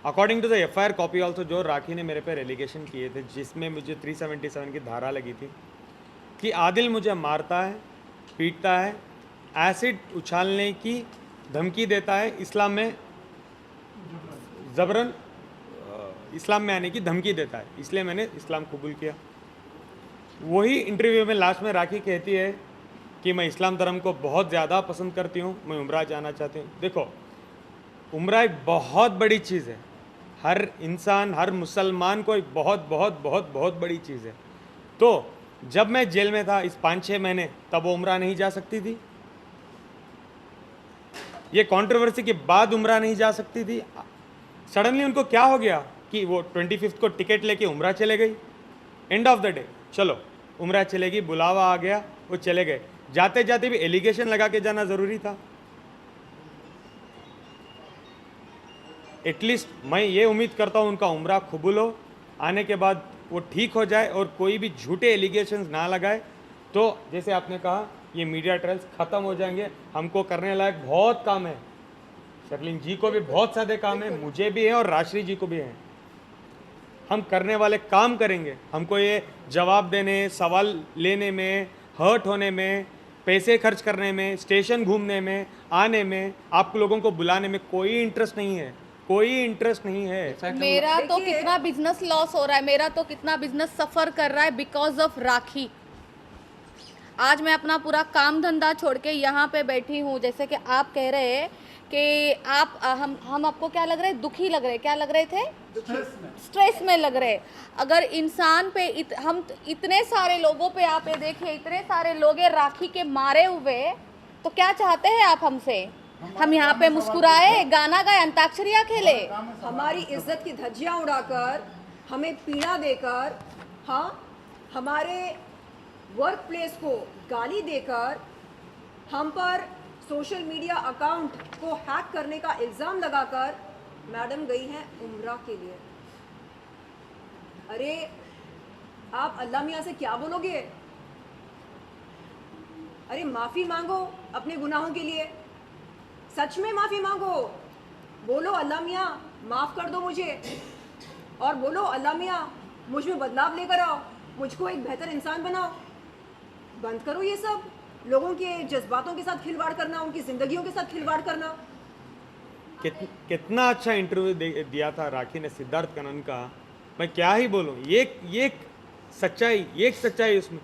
according to the FIR copy also, जो राखी ने मेरे पे एलिगेशन किए थे जिसमें मुझे 377 की धारा लगी थी कि आदिल मुझे मारता है, पीटता है, एसिड उछालने की धमकी देता है, इस्लाम में ज़बरन इस्लाम में आने की धमकी देता है, इसलिए मैंने इस्लाम कबूल किया। वही इंटरव्यू में लास्ट में राखी कहती है कि मैं इस्लाम धर्म को बहुत ज़्यादा पसंद करती हूँ, मैं उम्रा जाना चाहती हूँ। देखो, उम्रा एक बहुत बड़ी चीज़ है, हर इंसान, हर मुसलमान को एक बहुत बहुत बहुत बहुत बड़ी चीज़ है। तो जब मैं जेल में था इस 5-6 महीने, तब वो उम्रा नहीं जा सकती थी, ये कंट्रोवर्सी के बाद उम्रा नहीं जा सकती थी। सडनली उनको क्या हो गया कि वो 25 को टिकट लेके उम्रा चले गई। एंड ऑफ द डे चलो उम्रा चलेगी, बुलावा आ गया, वो चले गए। जाते जाते भी एलिगेशन लगा के जाना ज़रूरी था? एटलीस्ट मैं ये उम्मीद करता हूँ उनका उम्रा कबूल हो, आने के बाद वो ठीक हो जाए और कोई भी झूठे एलिगेशंस ना लगाए, तो जैसे आपने कहा ये मीडिया ट्रायल्स ख़त्म हो जाएंगे। हमको करने लायक बहुत काम है, शर्लिन जी को भी बहुत सारे काम है, मुझे भी है और राश्री जी को भी है। हम करने वाले काम करेंगे। हमको ये जवाब देने, सवाल लेने में, हर्ट होने में, पैसे खर्च करने में, स्टेशन घूमने में, आने में, आप लोगों को बुलाने में कोई इंटरेस्ट नहीं है, कोई इंटरेस्ट नहीं है। मेरा तो कितना बिजनेस लॉस हो रहा है, मेरा तो कितना बिजनेस सफ़र कर रहा है बिकॉज ऑफ राखी। आज मैं अपना पूरा काम धंधा छोड़ के यहाँ पे बैठी हूँ। जैसे कि आप कह रहे हैं कि आप हम आपको क्या लग रहे हैं, दुखी लग रहे, क्या लग रहे थे, स्ट्रेस में लग रहे। अगर इंसान पे हम इतने सारे लोगों पे आप ये देखिए, इतने सारे लोग हैं राखी के मारे हुए, तो क्या चाहते हैं आप हमसे? हम यहाँ पे मुस्कुराए, गाना गाए, अंताक्षरियाँ खेले, हमारी इज्जत की धज्जियाँ उड़ाकर, हमें पीड़ा देकर, हाँ, हमारे वर्क प्लेस को गाली देकर, हम पर सोशल मीडिया अकाउंट को हैक करने का इल्ज़ाम लगाकर मैडम गई हैं उम्रा के लिए। अरे आप अल्लाह मियाँ से क्या बोलोगे? अरे माफ़ी मांगो अपने गुनाहों के लिए, सच में माफ़ी मांगो, बोलो अल्लाह मियाँ माफ़ कर दो मुझे, और बोलो अल्लाह मियाँ मुझ में बदलाव लेकर आओ, मुझको एक बेहतर इंसान बनाओ। बंद करो ये सब लोगों के जज्बातों के साथ खिलवाड़ करना, उनकी ज़िंदगियों के साथ खिलवाड़ करना। कितना अच्छा इंटरव्यू दिया था राखी ने सिद्धार्थ कनन का, मैं क्या ही बोलूं। ये सच्चाई उसमें।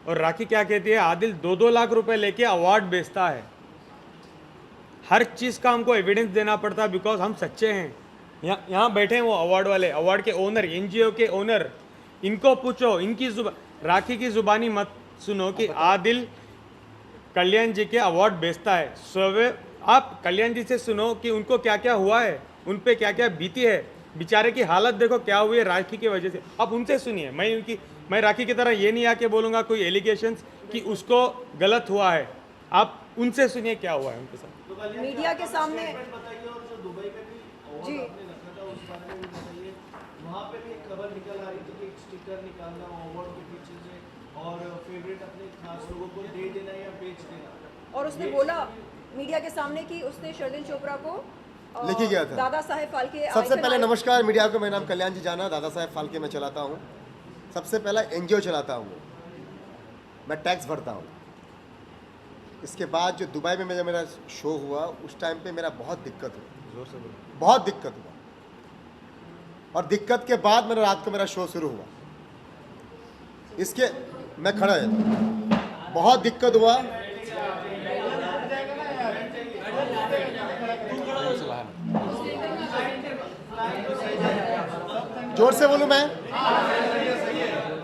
और राखी क्या कहती है, आदिल 2-2 लाख रुपए लेके अवार्ड बेचता है, हर चीज़ का हमको एविडेंस देना पड़ता है बिकॉज हम सच्चे हैं। यहाँ बैठे हैं वो अवार्ड वाले, अवार्ड के ओनर, NGO के ओनर, इनको पूछो, इनकी राखी की जुबानी मत सुनो कि आदिल कल्याण जी के अवार्ड बेचता है। आप कल्याण जी से सुनो कि उनको क्या क्या हुआ है, उन पे क्या क्या बीती है। बेचारे की हालत देखो क्या हुई है राखी की वजह से। आप उनसे सुनिए, मैं राखी की तरह ये नहीं आके बोलूँगा कोई एलिगेशंस कि उसको गलत हुआ है, आप उनसे सुनिए क्या हुआ है उनके साथ। मीडिया के सामने जी वहाँ पे भी एक खबर निकल आ रही थी कि एक स्टिकर निकालना अवार्ड के पीछे से और फेवरेट अपने खास लोगों को दे देना या बेच देना, और उसने बोला मीडिया के सामने कि उसने शर्लिन चोपड़ा को लेके गया था। दादा साहेब फाल्के सबसे आइकन पहले नमस्कार मीडिया को, मेरा नाम कल्याण जी जाना, दादा साहेब फाल्के मैं चलाता हूँ। सबसे पहला एनजीओ चलाता हूँ, मैं टैक्स भरता हूँ। इसके बाद जो दुबई में जब मेरा शो हुआ उस टाइम पे मेरा बहुत दिक्कत हुई, बहुत दिक्कत हुआ, और दिक्कत के बाद मेरा रात को मेरा शो शुरू हुआ। इसके मैं खड़ा है, बहुत दिक्कत हुआ। जोर से बोलूं मैं,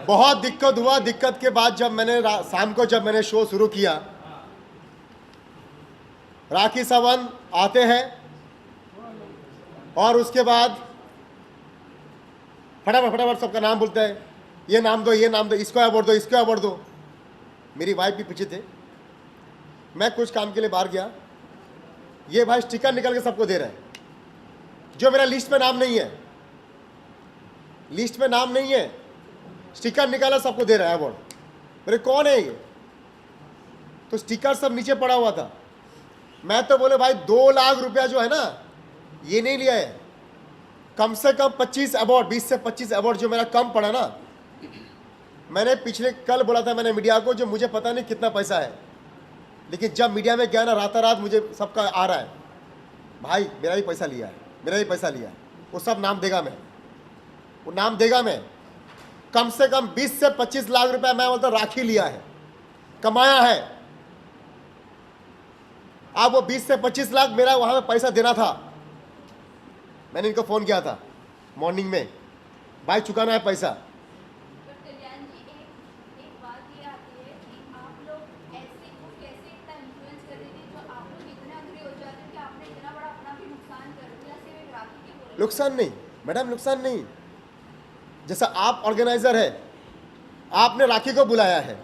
बहुत दिक्कत हुआ। दिक्कत के बाद जब मैंने शाम को जब मैंने शो शुरू किया, राखी सावंत आते हैं और उसके बाद फटाफट सबका नाम बोलते हैं, ये नाम दो, ये नाम दो, इसको अवार्ड दो, इसको अवार्ड दो। मेरी वाइफ भी पीछे थे, मैं कुछ काम के लिए बाहर गया, ये भाई स्टिकर निकल के सबको दे रहे हैं, जो मेरा लिस्ट में नाम नहीं है, लिस्ट में नाम नहीं है, स्टिकर निकाला सबको दे रहा है अवार्ड। मेरे कौन है ये? तो स्टिकर सब नीचे पड़ा हुआ था। मैं तो बोले भाई 2 लाख रुपया जो है ना, ये नहीं लिया है, कम से कम 25 अवार्ड, 20 से 25 अवार्ड जो मेरा कम पड़ा ना। मैंने पिछले कल बोला था मैंने मीडिया को, जो मुझे पता नहीं कितना पैसा है, लेकिन जब मीडिया में गया ना रात मुझे सबका आ रहा है, भाई मेरा भी पैसा लिया है, मेरा भी पैसा लिया है। वो सब नाम देगा मैं, वो नाम देगा मैं। कम से कम 20 से 25 लाख रुपया मैं बोलता राखी लिया है, कमाया है। अब वो 20 से 25 लाख मेरा वहां पे पैसा देना था। मैंने इनको फ़ोन किया था मॉर्निंग में, भाई चुकाना है पैसा। बट कल्याण जी एक बात ये आती है कि आप लोग ऐसे को कैसे इतना इन्फ्लुएंस कर रहे थे जो आप लोग इतने अग्री हो जाते हैं कि आपने इतना बड़ा अपना भी नुकसान कर दिया सिर्फ राखी के बोले। नुकसान नहीं मैडम, नुकसान नहीं। जैसा आप ऑर्गेनाइजर है, आपने राखी को बुलाया है,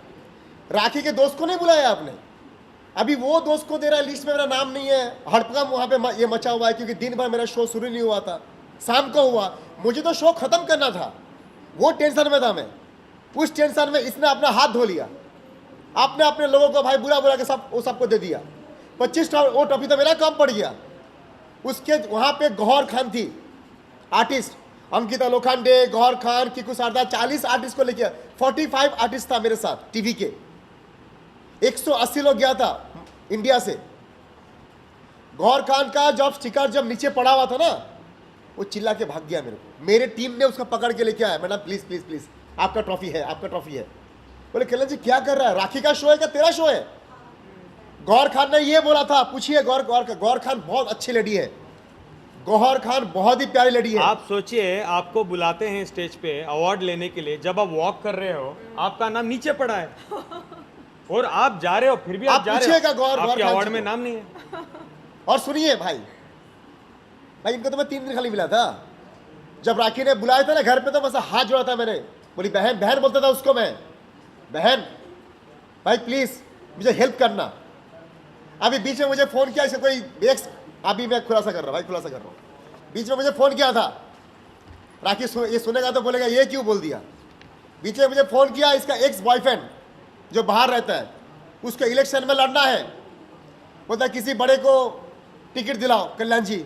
राखी के दोस्त को नहीं बुलाया आपने। अभी वो दोस्त को दे रहा है, लिस्ट में मेरा नाम नहीं है। हड़कंप वहाँ पे ये मचा हुआ है क्योंकि दिन भर मेरा शो शुरू नहीं हुआ था, शाम को हुआ। मुझे तो शो खत्म करना था, वो टेंशन में था मैं। उस टेंशन में इसने अपना हाथ धो लिया, आपने अपने लोगों को भाई बुला के सब वो सबको दे दिया। 25 वो ट्रॉफी तो मेरा कम पड़ गया। उसके वहाँ पे गौहर खान थी आर्टिस्ट, अंकिता लोखंडे, गौहर खान, किकू शारदा, 40 आर्टिस्ट को लेके 45 आर्टिस्ट था मेरे साथ टीवी के। 180 लोग गया था इंडिया से। गौहर खान का जब स्टिकर जब नीचे पड़ा हुआ था ना, वो चिल्ला के भाग गया मेरे को। मेरे टीम ने उसको पकड़ के लेके आया, मैडम प्लीज प्लीज प्लीज आपका ट्रॉफी है, आपका ट्रॉफी है। बोले कल्याण जी क्या कर रहा है, राखी का शो है क्या तेरा शो है? गौहर खान ने ये बोला था, पूछिए गौहर खान बहुत अच्छी लेडी है, गौहर खान बहुत ही प्यारी लेडी है। आप सोचिए, आपको बुलाते हैं स्टेज पे अवार्ड लेने के लिए, जब आप वॉक कर रहे हो आपका नाम नीचे पड़ा है और आप जा रहे हो, फिर भी आप जा रहे हो, आपके अवार्ड में नाम नहीं है। और सुनिए भाई इनको तो मैं 3 दिन खाली मिला था। जब राखी ने बुलाया था ना घर पे, तो बस हाथ जोड़ा था मैंने, बोली बहन बहन बोलता था उसको मैं, बहन भाई प्लीज मुझे हेल्प करना। अभी बीच में मुझे फोन किया, इसे कोई एक्स, अभी मैं खुलासा कर रहा हूँ भाई, खुलासा कर रहा हूँ। बीच में मुझे फोन किया था, राखी ये सुनेगा तो बोलेगा ये क्यों बोल दिया। बीच में मुझे फोन किया, इसका एक्स बॉयफ्रेंड जो बाहर रहता है, उसको इलेक्शन में लड़ना है, बोलता किसी बड़े को टिकट दिलाओ कल्याण जी।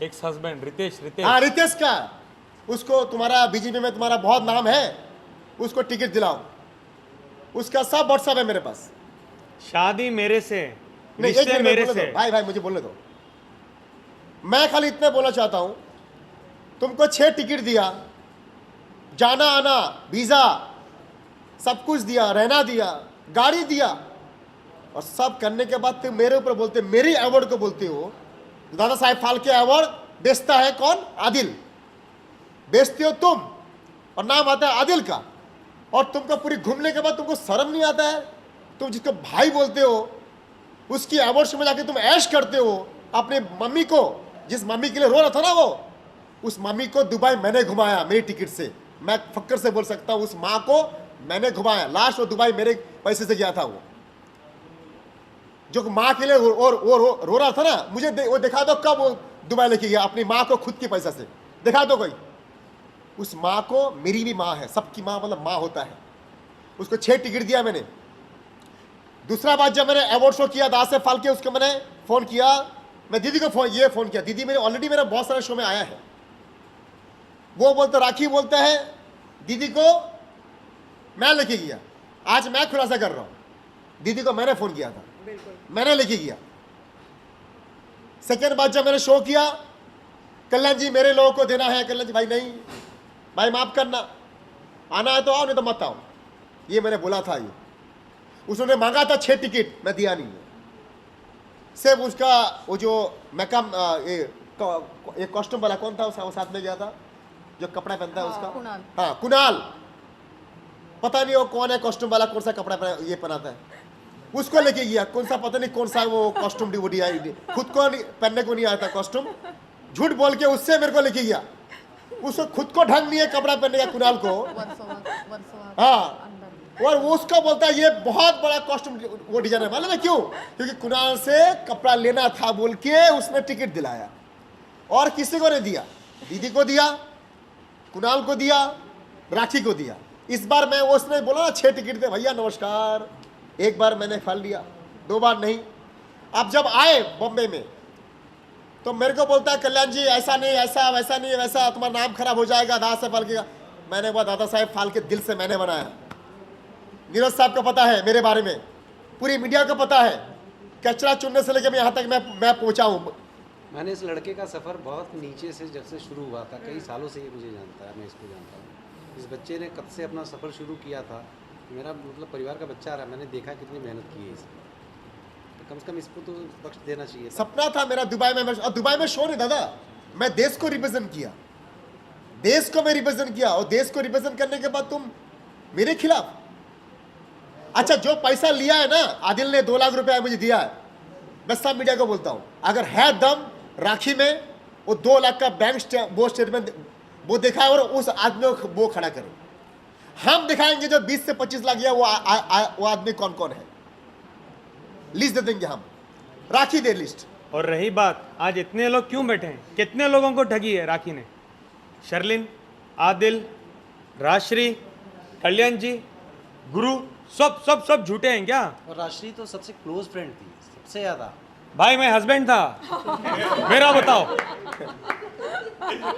एक्स हस्बैंड रितेश हाँ रितेश का, उसको तुम्हारा बीजेपी में तुम्हारा बहुत नाम है, उसको टिकट दिलाओ। उसका सब व्हाट्सएप है मेरे पास। शादी मेरे से, नहीं, रिश्ते मेरे से। भाई मुझे बोलने दो। मैं खाली इतने बोलना चाहता हूं, तुमको 6 टिकट दिया, जाना आना वीजा सब कुछ दिया, रहना दिया, गाड़ी दिया, और सब करने के बाद तुम मेरे ऊपर बोलते, मेरी अवार्ड को बोलते हो। दादा साहेब फाल्के अवार्ड बेचता है कौन? आदिल। बेचते हो तुम, और नाम आता है आदिल का। और तुमको पूरी घूमने के बाद तुमको शर्म नहीं आता है? तुम जिसको भाई बोलते हो, उसकी अवार्ड में जाके तुम ऐश करते हो। अपने मम्मी को, जिस मम्मी के लिए रो रहा था ना वो, उस मम्मी को दुबई मैंने घुमाया मेरी टिकट से, मैं फक्र से बोल सकता हूँ, उस माँ को मैंने घुमाया। लास्ट वो दुबई मेरे पैसे से गया था। वो जो माँ के लिए रो रहा था ना, मुझे वो दिखा दो कब वो दुबई लेके गया अपनी माँ को खुद के पैसा से, दिखा दो कोई। उस माँ को, मेरी भी माँ है, सबकी माँ मतलब माँ होता है, उसको 6 टिकट दिया मैंने। दूसरा बात, जब मैंने अवार्ड शो किया दास से फाल्के, उसको मैंने फ़ोन किया, मैं दीदी को फ़ोन किया, दीदी मेरे ऑलरेडी मेरा बहुत सारे शो में आया है। वो बोलते, राखी बोलता है दीदी को मैं लेके गया। आज मैं खुलासा कर रहा हूँ, दीदी को मैंने फ़ोन किया था, मैंने लेके गया। सेकेंड बात, जब मैंने शो किया, कल्याण जी मेरे लोगों को देना है, कल्याण जी भाई नहीं, भाई माफ़ करना, आना है तो आओ, नहीं तो मत आओ, ये मैंने बोला था। ये उसने मांगा था 6 टिकट, मैं दिया नहीं है। सिर्फ उसका वो जो मेकअप ये कॉस्ट्यूम वाला कौन था वो साथ में गया था, जो कपड़ा पहनता है उसका, हाँ कुणाल, पता नहीं वो कौन है कॉस्ट्यूम वाला, कौन सा कपड़ा ये पहनाता है, उसको लेके गया। कौन सा पता नहीं कौन सा वो कॉस्ट्यूम खुद को पहनने को नहीं आता कॉस्ट्यूम, झूठ बोल के उससे मेरे को लेके गया। उसको खुद को ढंग नहीं है कपड़ा पहनने का कुणाल को, हाँ, और वो उसका बोलता है ये बहुत बड़ा कॉस्ट्यूम वो डिजाइन है। मालूम है क्यों? क्योंकि कुणाल से कपड़ा लेना था बोल के उसने टिकट दिलाया, और किसी को नहीं दिया, दीदी को दिया, कुणाल को दिया, राखी को दिया। इस बार मैं, उसने बोला 6 टिकट दे भैया नमस्कार, एक बार मैंने फल लिया, 2 बार नहीं। अब जब आए बॉम्बे में तो मेरे को बोलता है कल्याण जी ऐसा नहीं, ऐसा वैसा नहीं, वैसा तुम्हारा नाम खराब हो जाएगा दादा साहब फाल्के का। मैंने बोला दादा साहब फाल्के दिल से मैंने बनाया। नीरज साहब को पता है मेरे बारे में, पूरी मीडिया को पता है, कचरा चुनने से लेकर मैं यहाँ तक मैं पहुँचा हूँ। मैंने इस लड़के का सफ़र बहुत नीचे से जब से शुरू हुआ था, कई सालों से ये मुझे जानता है, मैं इसको जानता हूँ। इस बच्चे ने कब से अपना सफ़र शुरू किया था, मेरा मतलब परिवार का बच्चा रहा, मैंने देखा कितनी मेहनत की है इसमें, तो कम से कम इसको तो बख्श देना चाहिए। सपना था मेरा दुबई में, और दुबई में शो नहीं दादा, मैं देश को रिप्रेजेंट किया, देश को मैं रिप्रेजेंट किया, और देश को रिप्रेजेंट करने के बाद तुम मेरे खिलाफ। अच्छा, जो पैसा लिया है ना आदिल ने, 2 लाख रुपया मुझे दिया है, मैं सब मीडिया को बोलता हूँ, अगर है दम राखी में, वो 2 लाख का बैंक स्टेटमेंट वो दिखाए और उस आदमी को वो खड़ा करे। हम दिखाएंगे जो 20 से 25 लाख गया वो आदमी कौन कौन है, लिस्ट दे देंगे हम, राखी दे लिस्ट। और रही बात, आज इतने लोग क्यों बैठे हैं, कितने लोगों को ठगी है राखी ने? शर्लिन, आदिल, राजश्री, कल्याण जी, गुरु, सब झूठे हैं क्या? और राजश्री तो सबसे क्लोज फ्रेंड थी, सबसे ज़्यादा। भाई मैं हस्बैंड था मेरा बताओ,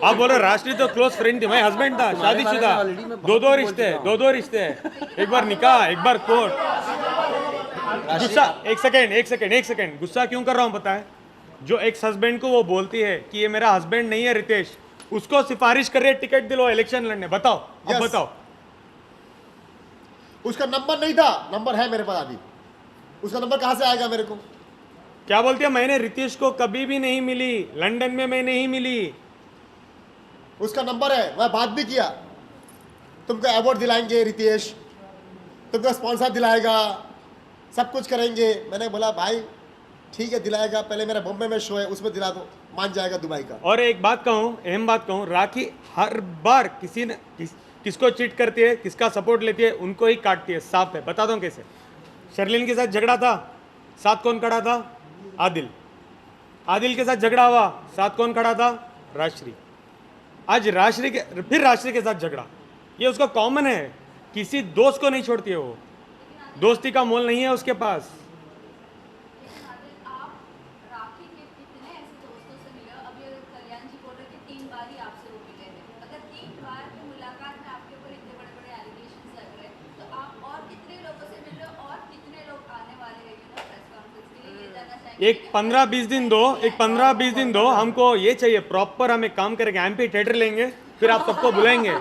आप बोलो राष्ट्रीय तो क्लोज फ्रेंड थी, मैं हस्बैंड था, शादीशुदा, 2 रिश्ते हैं, एक बार निकाह, एक बार कोर्ट। गुस्सा, एक सेकेंड, गुस्सा क्यों कर रहा हूँ पता है? जो एक्स हस्बैंड को वो बोलती है कि ये मेरा हस्बैंड नहीं है रितेश, उसको सिफारिश कर रही है टिकट दिलो इलेक्शन लड़ने। बताओ, अब बताओ। उसका नंबर नहीं था, नंबर है मेरे पास अभी, उसका नंबर कहाँ से आएगा मेरे को? क्या बोलती है, मैंने रितेश को कभी भी नहीं मिली, लंदन में मैं नहीं मिली। उसका नंबर है, मैं बात भी किया, तुमको अवार्ड दिलाएंगे रितेश, तुमको स्पॉन्सर दिलाएगा, सब कुछ करेंगे। मैंने बोला भाई ठीक है दिलाएगा, पहले मेरा बॉम्बे में शो है उसमें दिला दो, मान जाएगा दुबई का। और एक बात कहूँ, अहम बात कहूँ, राखी हर बार किसको चीट करती है, किसका सपोर्ट लेती है, उनको ही काटती है, साफ है। बता दो कैसे। शर्लिन के साथ झगड़ा था, साथ कौन खड़ा था? आदिल के साथ झगड़ा हुआ, साथ कौन खड़ा था? राजश्री। आज राजश्री के साथ झगड़ा, ये उसका कॉमन है, किसी दोस्त को नहीं छोड़ती है वो, दोस्ती का मोल नहीं है उसके पास। आप राखी के कितने ऐसे दोस्तों से मिले? अभी अगर कल्याण जी बोल रहे कि 3 बार ही आपसे वो मिले हैं, अगर 3 बार की मुलाकात में आपके ऊपर इतने बड़े एलिगेशंस लग रहे हैं, तो आप और कितने लोगों से मिल रहे हो और कितने लोग आने वाले हैं प्रेस कॉन्फ्रेंस के लिए, ये जानना चाहेंगे। एक 15-20 दिन दो, हमको ये चाहिए प्रॉपर, हम एक काम करेंगे, एमपी थिएटर लेंगे, फिर आप सबको बुलाएंगे।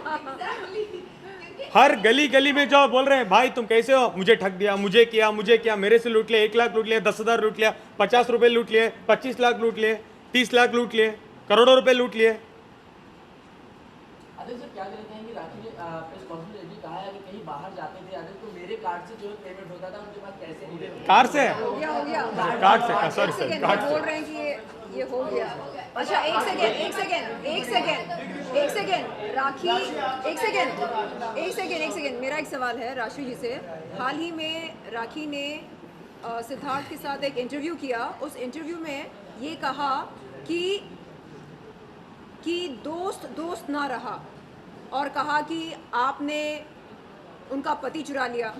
हर गली गली में जो बोल रहे हैं भाई तुम कैसे हो, मुझे ठग दिया, मुझे किया, मेरे से लूट लिया, 1 लाख लूट लिया, 10,000 लूट लिया, 50 रुपए लूट लिए, 25 लाख लूट लिए, 30 लाख लूट लिए, करोड़ों रुपए लूट लिए। आदिल सर क्या कहते हैं कि राखी प्रेस कॉन्फ्रेंस में भी कहा है कि कहीं बाहर जाते थे आदिल तो मेरे कार्ड से जो है पेमेंट होता था, उनके पास पैसे नहीं थे। कार से हो गया कार्ड से सॉरी सर कार्ड बोल से रहे हैं कि ये हो गया। अच्छा एक सेकेंड राखी, एक सेकेंड मेरा एक सवाल है राशि जी से। हाल ही में राखी ने सिद्धार्थ के साथ एक इंटरव्यू किया, उस इंटरव्यू में ये कहा कि दोस्त ना रहा, और कहा कि आपने उनका पति चुरा लिया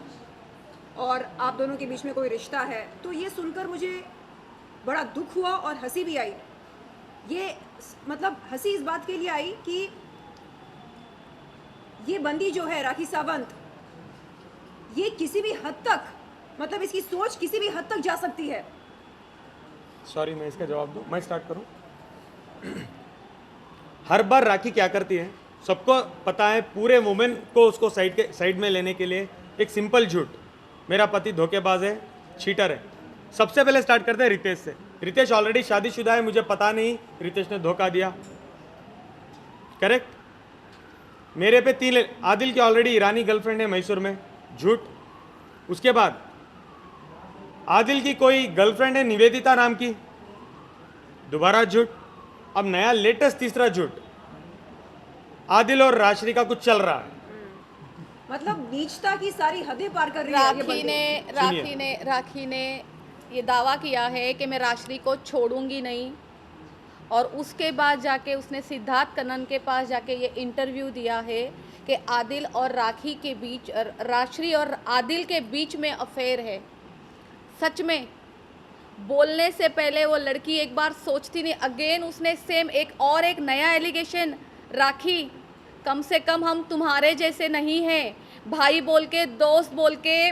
और आप दोनों के बीच में कोई रिश्ता है। तो ये सुनकर मुझे बड़ा दुख हुआ और हंसी भी आई। ये मतलब हंसी इस बात के लिए आई कि ये बंदी जो है राखी सावंत, ये किसी भी हद तक, मतलब इसकी सोच किसी भी हद तक जा सकती है। सॉरी मैं इसका जवाब दूं, मैं स्टार्ट करूं। हर बार राखी क्या करती है सबको पता है, पूरे वुमेन को उसको साइड में लेने के लिए एक सिंपल झूठ, मेरा पति धोखेबाज है, चीटर है। सबसे पहले स्टार्ट करते हैं रितेश से। रितेश ऑलरेडी शादीशुदा है, मुझे पता नहीं रितेश ने धोखा दिया, करेक्ट। मेरे पे 3, आदिल की ऑलरेडी ईरानी गर्लफ्रेंड है मैसूर में, झूठ। उसके बाद आदिल की कोई गर्लफ्रेंड है निवेदिता नाम की, दोबारा झूठ। अब नया लेटेस्ट तीसरा झूठ, आदिल और राशि का कुछ चल रहा है। मतलब नीचता की सारी हदें पार कर रही है। राखी ने ये दावा किया है कि मैं राशि को छोड़ूंगी नहीं, और उसके बाद जाके उसने सिद्धार्थ कन्नन के पास जाके ये इंटरव्यू दिया है कि आदिल और राखी के बीच, राशि और आदिल के बीच में अफेयर है। सच में बोलने से पहले वो लड़की एक बार सोचती नहीं। अगेन उसने सेम एक नया एलिगेशन, राखी कम से कम हम तुम्हारे जैसे नहीं हैं, भाई बोल के, दोस्त बोल के,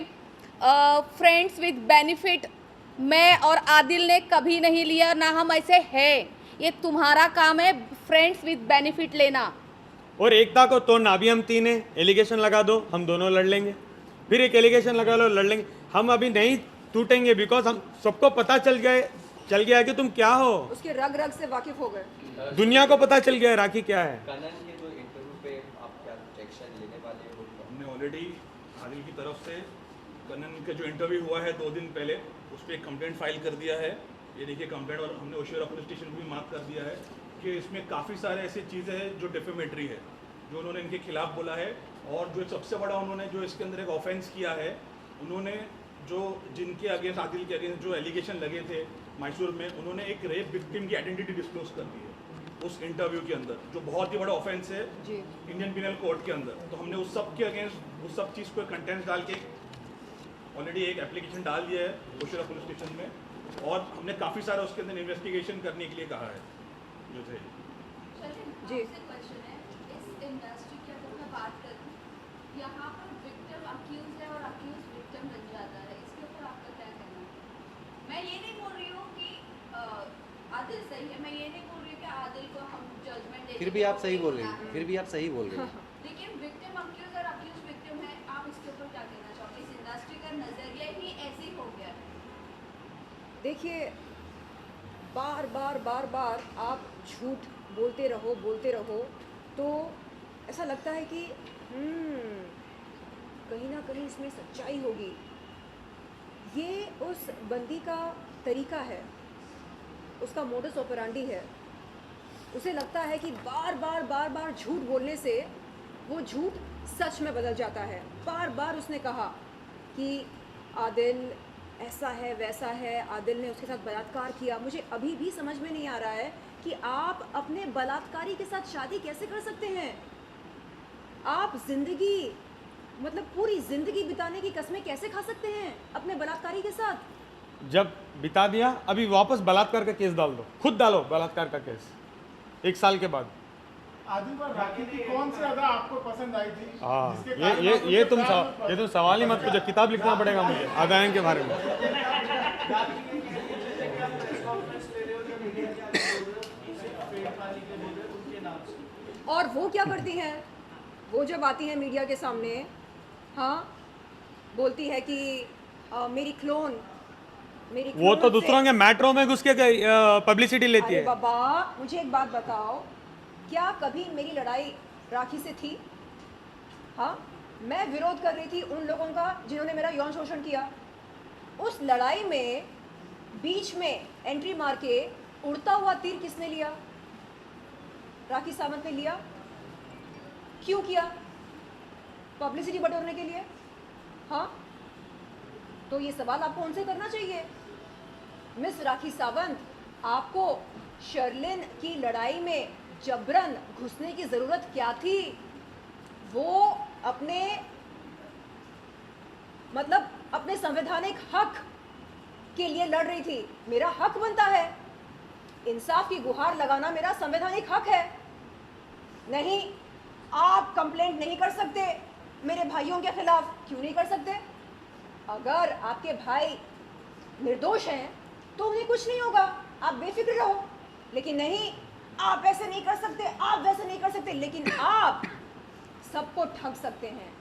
फ्रेंड्स विद बेनिफिट मैं और आदिल ने कभी नहीं लिया, ना हम ऐसे हैं। ये तुम्हारा काम है फ्रेंड्स विद बेनिफिट लेना। और एकता को तोड़ना, अभी हम 3 हैं, एलिगेशन लगा दो, हम दोनों लड़ लेंगे, फिर एक एलिगेशन लगा लो, लड़ लेंगे। हम अभी नहीं टूटेंगे बिकॉज हम सबको पता चल गया कि तुम क्या हो, उसके रग रग से वाकिफ हो गए, दुनिया को पता चल गया राखी क्या है। कनन के जो इंटरव्यू पे आप क्या एक्शन लेने वाले हो? हमने ऑलरेडी आदिल की तरफ से कनन का जो इंटरव्यू हुआ है 2 दिन पहले, उस पर एक कंप्लेंट फाइल कर दिया है। ये देखिए कंप्लेंट, और हमने ओशिवरा पुलिस स्टेशन भी मार्क कर दिया है कि इसमें काफ़ी सारे ऐसी चीज़ें हैं जो डिफेमेटरी है, जो उन्होंने इनके खिलाफ बोला है। और जो सबसे बड़ा उन्होंने जो इसके अंदर एक ऑफेंस किया है, उन्होंने जो जिनके अगेंस्ट, आदिल के अगेंस्ट जो एलिगेशन लगे थे मैसूर में, उन्होंने एक रेप विक्टिम की आइडेंटिटी डिस्क्लोज कर दी है उस इंटरव्यू के अंदर, जो बहुत ही बड़ा ऑफेंस है इंडियन पिनल कोड के अंदर। तो हमने उस सब के अगेंस्ट उस सब चीज़ को कंटेंट्स डाल के ऑलरेडी एक एप्लीकेशन डाल दिया है ओशिवरा पुलिस स्टेशन में, और हमने काफ़ी सारा उसके अंदर इन्वेस्टिगेशन करने के लिए कहा है। जो थे जी क्वेश्चन है, इस इंडस्ट्री की अगर मैं बात करूँ, यहाँ पर विक्टिम अक्यूज है और अक्यूज विक्टिम बन जाता है, इसके ऊपर आपका क्या कहना है? मैं ये नहीं बोल रही हूँ कि आदिल सही है, मैं ये नहीं बोल रही हूँ कि आदिल को हम जजमेंट, फिर भी आप सही बोल रही हैं, फिर भी आप सही बोल रही हैं। लेकिन विक्टिम अक्यूज और अक्यूज विक्टिम है, आप इसके ऊपर क्या कहना चाहोगे? इस इंडस्ट्री का नजरिया ही ऐसे ही हो गया है। देखिए, बार बार आप झूठ बोलते रहो तो ऐसा लगता है कि कहीं ना कहीं इसमें सच्चाई होगी। ये उस बंदी का तरीका है, उसका मोडस ऑपरेंडी है। उसे लगता है कि बार झूठ बोलने से वो झूठ सच में बदल जाता है। बार उसने कहा कि आदिल ऐसा है वैसा है, आदिल ने उसके साथ बलात्कार किया। मुझे अभी भी समझ में नहीं आ रहा है कि आप अपने बलात्कारी के साथ शादी कैसे कर सकते हैं। आप जिंदगी, मतलब पूरी जिंदगी बिताने की कस्में कैसे खा सकते हैं अपने बलात्कारी के साथ? जब बिता दिया, अभी वापस बलात्कार का केस डाल दो, खुद डालो बलात्कार का केस 1 साल के बाद। आदिल पर राखी की कौन सी अदा आपको पसंद आई थी? हाँ, ये तुम सवाल ही मत पूछो, किताब लिखना पड़ेगा मुझे अदायन के बारे में। और वो क्या करती हैं, वो जब आती हैं मीडिया के सामने, हाँ, बोलती है कि मेरी क्लोन वो तो दूसरों के मैट्रो में घुस के पब्लिसिटी लेती है। बाबा मुझे एक बात बताओ, क्या कभी मेरी लड़ाई राखी से थी? हाँ, मैं विरोध कर रही थी उन लोगों का जिन्होंने मेरा यौन शोषण किया। उस लड़ाई में बीच में एंट्री मार के उड़ता हुआ तीर किसने लिया? राखी सावंत ने लिया। क्यों किया? पब्लिसिटी बटोरने के लिए। हाँ, तो ये सवाल आपको उनसे करना चाहिए। मिस राखी सावंत, आपको शर्लिन की लड़ाई में जबरन घुसने की ज़रूरत क्या थी? वो अपने संवैधानिक हक के लिए लड़ रही थी। मेरा हक बनता है, इंसाफ की गुहार लगाना मेरा संवैधानिक हक है। नहीं, आप कंप्लेंट नहीं कर सकते मेरे भाइयों के खिलाफ। क्यों नहीं कर सकते? अगर आपके भाई निर्दोष हैं तो उन्हें कुछ नहीं होगा, आप बेफिक्र रहो। लेकिन नहीं, आप ऐसे नहीं कर सकते, आप वैसे नहीं कर सकते। लेकिन आप सबको ठग सकते हैं,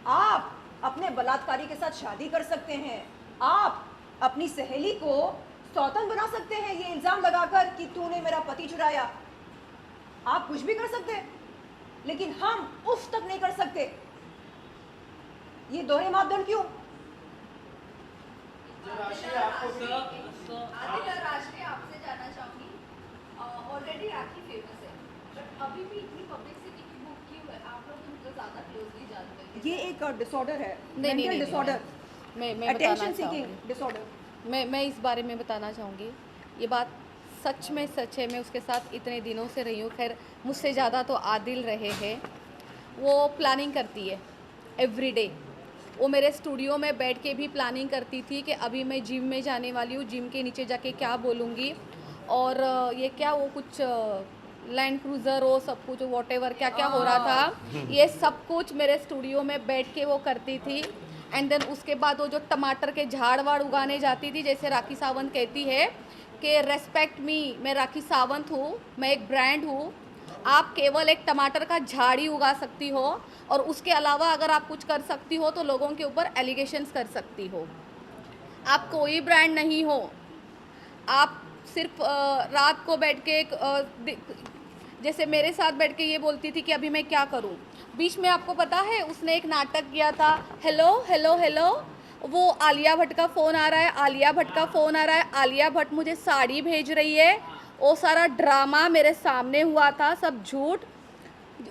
आप अपने बलात्कारी के साथ शादी कर सकते हैं, आप अपनी सहेली को सौतन बना सकते हैं ये इल्ज़ाम लगाकर कि तूने मेरा पति चुराया। आप कुछ भी कर सकते हैं, लेकिन हम उफ तक नहीं कर सकते। ये दोहरे मापदंड क्यों? आदिल और राशि, आपसे जानना चाहूंगी, ऑलरेडी राखी फेमस है, बट अभी भी इतनी पब्लिसिटी की बुक क्यों है? आप लोग उनको ज़्यादा क्लोजली जानते हैं। ये एक डिसऑर्डर है, नहीं, मेंटल डिसऑर्डर, मैं अटेंशन सीकिंग डिसऑर्डर। मैं इस बारे में बताना चाहूँगी। ये बात सच में सच है। मैं उसके साथ इतने दिनों से रही हूँ। खैर, मुझसे ज़्यादा तो आदिल रहे हैं। वो प्लानिंग करती है एवरीडे। वो मेरे स्टूडियो में बैठ के भी प्लानिंग करती थी कि अभी मैं जिम में जाने वाली हूँ, जिम के नीचे जाके क्या बोलूँगी, और ये क्या वो कुछ लैंड क्रूज़र वो सब कुछ वॉटेवर क्या क्या हो रहा था, ये सब कुछ मेरे स्टूडियो में बैठ के वो करती थी। एंड देन उसके बाद वो जो टमाटर के झाड़ वाड़ उगाने जाती थी, जैसे राखी सावंत कहती है कि रेस्पेक्ट मी, मैं राखी सावंत हूँ, मैं एक ब्रांड हूँ। आप केवल एक टमाटर का झाड़ ही उगा सकती हो, और उसके अलावा अगर आप कुछ कर सकती हो तो लोगों के ऊपर एलिगेशंस कर सकती हो। आप कोई ब्रांड नहीं हो। आप सिर्फ रात को बैठ के जैसे मेरे साथ बैठ के ये बोलती थी कि अभी मैं क्या करूं। बीच में आपको पता है उसने एक नाटक किया था, हेलो हेलो हेलो, वो आलिया भट्ट का फ़ोन आ रहा है, आलिया भट्ट का फ़ोन आ रहा है, आलिया भट्ट मुझे साड़ी भेज रही है। वो सारा ड्रामा मेरे सामने हुआ था, सब झूठ।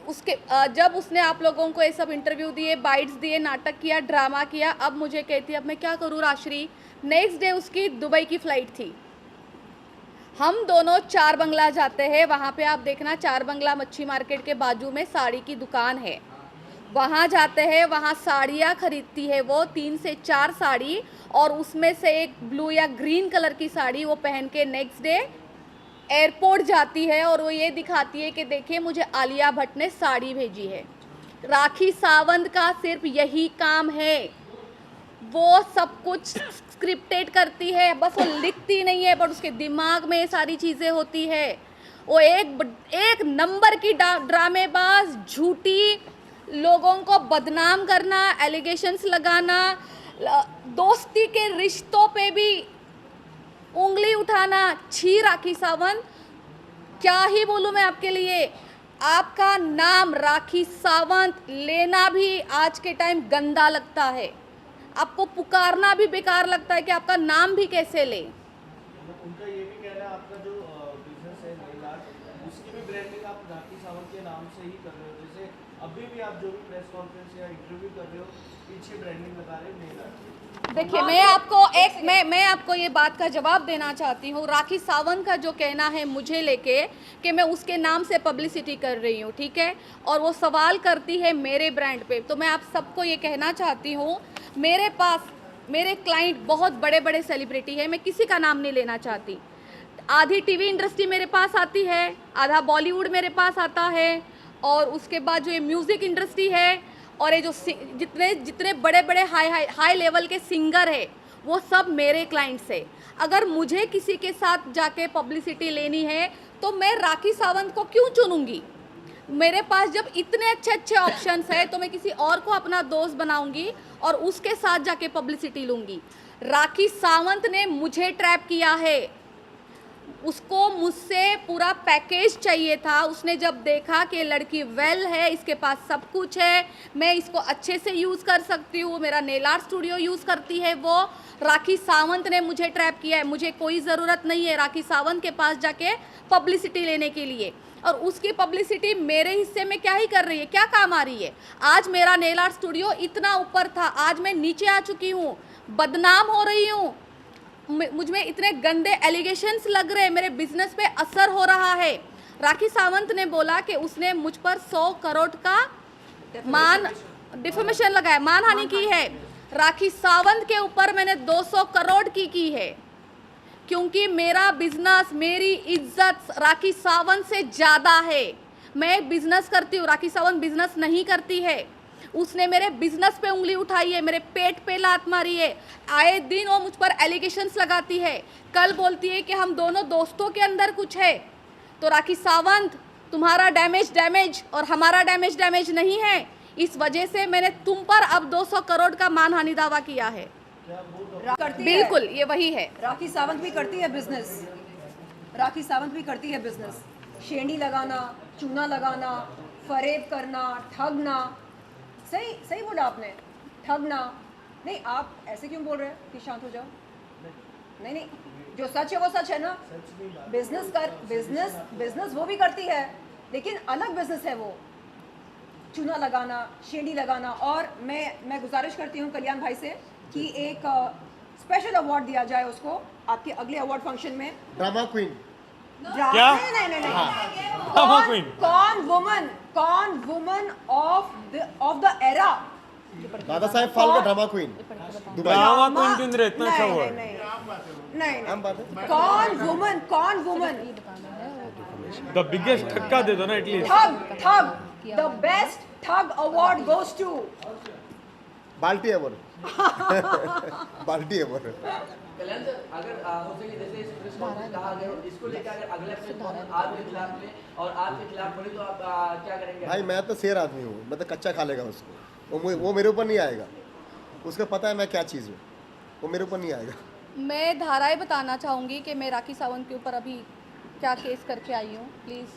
उसके जब उसने आप लोगों को ये सब इंटरव्यू दिए, बाइट्स दिए, नाटक किया, ड्रामा किया, अब मुझे कहती है अब मैं क्या करूँ राश्री। नेक्स्ट डे उसकी दुबई की फ़्लाइट थी। हम दोनों चार बंगला जाते हैं, वहाँ पे आप देखना, चार बंगला मच्छी मार्केट के बाजू में साड़ी की दुकान है, वहाँ जाते हैं, वहाँ साड़ियाँ खरीदती है वो 3 से 4 साड़ी, और उसमें से एक ब्लू या ग्रीन कलर की साड़ी वो पहन के नेक्स्ट डे एयरपोर्ट जाती है, और वो ये दिखाती है कि देखिए मुझे आलिया भट्ट ने साड़ी भेजी है। राखी सावंत का सिर्फ यही काम है, वो सब कुछ स्क्रिप्टेड करती है, बस वो लिखती नहीं है, बट उसके दिमाग में ये सारी चीज़ें होती है। वो एक नंबर की ड्रामेबाज, झूठी, लोगों को बदनाम करना, एलिगेशंस लगाना, दोस्ती के रिश्तों पे भी उंगली उठाना। छी राखी सावंत, क्या ही बोलूँ मैं आपके लिए। आपका नाम राखी सावंत लेना भी आज के टाइम गंदा लगता है, आपको पुकारना भी बेकार लगता है कि आपका नाम भी कैसे ले। उनका ये भी कहना है आपका जो बिजनेस है महिला, उसकी भी ब्रांडिंग आप राखी सावंत के नाम से ही कर रहे हो। जैसे अभी भी आप जो भी प्रेस कॉन्फ्रेंस या इंटरव्यू कर रहे हो, पीछे ब्रांडिंग लगा रहे हो महिला। देखिए, मैं आपको ये बात का जवाब देना चाहती हूँ। राखी सावंत का जो कहना है मुझे लेके कि मैं उसके नाम से पब्लिसिटी कर रही हूँ, ठीक है, और वो सवाल करती है मेरे ब्रांड पे, तो मैं आप सबको ये कहना चाहती हूँ, मेरे पास मेरे क्लाइंट बहुत बड़े बड़े सेलिब्रिटी है, मैं किसी का नाम नहीं लेना चाहती। आधी टीवी इंडस्ट्री मेरे पास आती है, आधा बॉलीवुड मेरे पास आता है, और उसके बाद जो ये म्यूज़िक इंडस्ट्री है, और ये जो जितने बड़े बड़े हाई लेवल के सिंगर है, वो सब मेरे क्लाइंट्स है। अगर मुझे किसी के साथ जाके पब्लिसिटी लेनी है तो मैं राखी सावंत को क्यों चुनूंगी? मेरे पास जब इतने अच्छे अच्छे ऑप्शंस है तो मैं किसी और को अपना दोस्त बनाऊंगी और उसके साथ जाके पब्लिसिटी लूंगी। राखी सावंत ने मुझे ट्रैप किया है। उसको मुझसे पूरा पैकेज चाहिए था। उसने जब देखा कि लड़की वेल है, इसके पास सब कुछ है, मैं इसको अच्छे से यूज़ कर सकती हूँ, मेरा नेल आर्ट स्टूडियो यूज़ करती है वो, राखी सावंत ने मुझे ट्रैप किया है, मुझे कोई ज़रूरत नहीं है राखी सावंत के पास जाके पब्लिसिटी लेने के लिए। और उसकी पब्लिसिटी मेरे हिस्से में क्या ही कर रही है, क्या काम आ रही है। आज मेरा नेल आर्ट स्टूडियो इतना ऊपर था, आज मैं नीचे आ चुकी हूँ, बदनाम हो रही हूँ, मुझ में इतने गंदे एलिगेशंस लग रहे हैं, मेरे बिजनेस पे असर हो रहा है। राखी सावंत ने बोला कि उसने मुझ पर 100 करोड़ का डिफेमेशन लगाया, मानहानि की है। राखी सावंत के ऊपर मैंने 200 करोड़ की है, क्योंकि मेरा बिजनेस, मेरी इज्जत राखी सावंत से ज़्यादा है। मैं बिजनेस करती हूँ, राखी सावंत बिजनेस नहीं करती है। उसने मेरे बिजनेस पे उंगली उठाई है, मेरे पेट पे लात मारी है, आए दिन वो मुझ पर एलिगेशंस लगाती है। कल बोलती है कि हम दोनों दोस्तों के अंदर कुछ है। तो राखी सावंत, तुम्हारा डैमेज और हमारा डैमेज नहीं है, इस वजह से मैंने तुम पर अब 200 करोड़ का मानहानि दावा किया है। बिल्कुल ये वही है। राखी सावंत भी करती है बिजनेस, राखी सावंत भी करती है बिजनेस, शेंडी लगाना, चूना लगाना, फरेब करना, ठगना। सही बोला आपने, ठगना। नहीं, आप ऐसे क्यों बोल रहे हैं कि शांत हो जाओ? नहीं, जो सच है वो सच है ना। बिजनेस वो भी करती है, लेकिन अलग बिजनेस है वो, चूना लगाना, शेंडी लगाना। और मैं गुजारिश करती हूँ कल्याण भाई से कि एक स्पेशल अवार्ड दिया जाए उसको आपके अगले अवार्ड फंक्शन में। Drama queen. क्या? नहीं। कौन woman of the era? Dada Saheb Phalke drama queen. Drama queen क्यों रहे इतना अच्छा हुआ? नहीं। कौन वुमन द बिगेस्ट ठक्का दे दो ना एटलीस्ट। ठग द बेस्ट ठग अवार्ड गोज टू बाल्टी अवार्ड। बाल्टी अवार्ड। कल्याण सर, अगर हो सके जैसे इस प्रेस कॉन्फ्रेंस कहा गया, इसको लेकर अगर अगला प्रेस कॉन्फ्रेंस आपके खिलाफ में और आपके खिलाफ बोले तो आप क्या करेंगे? भाई मैं तो शेर आदमी हूँ, मैं तो कच्चा खा लेगा उसको, वो मेरे ऊपर नहीं आएगा, उसको पता है मैं क्या चीज़ हूँ, वो मेरे ऊपर नहीं आएगा। मैं धाराएं बताना चाहूँगी कि मैं राखी सावंत के ऊपर अभी क्या केस करके आई हूँ। प्लीज़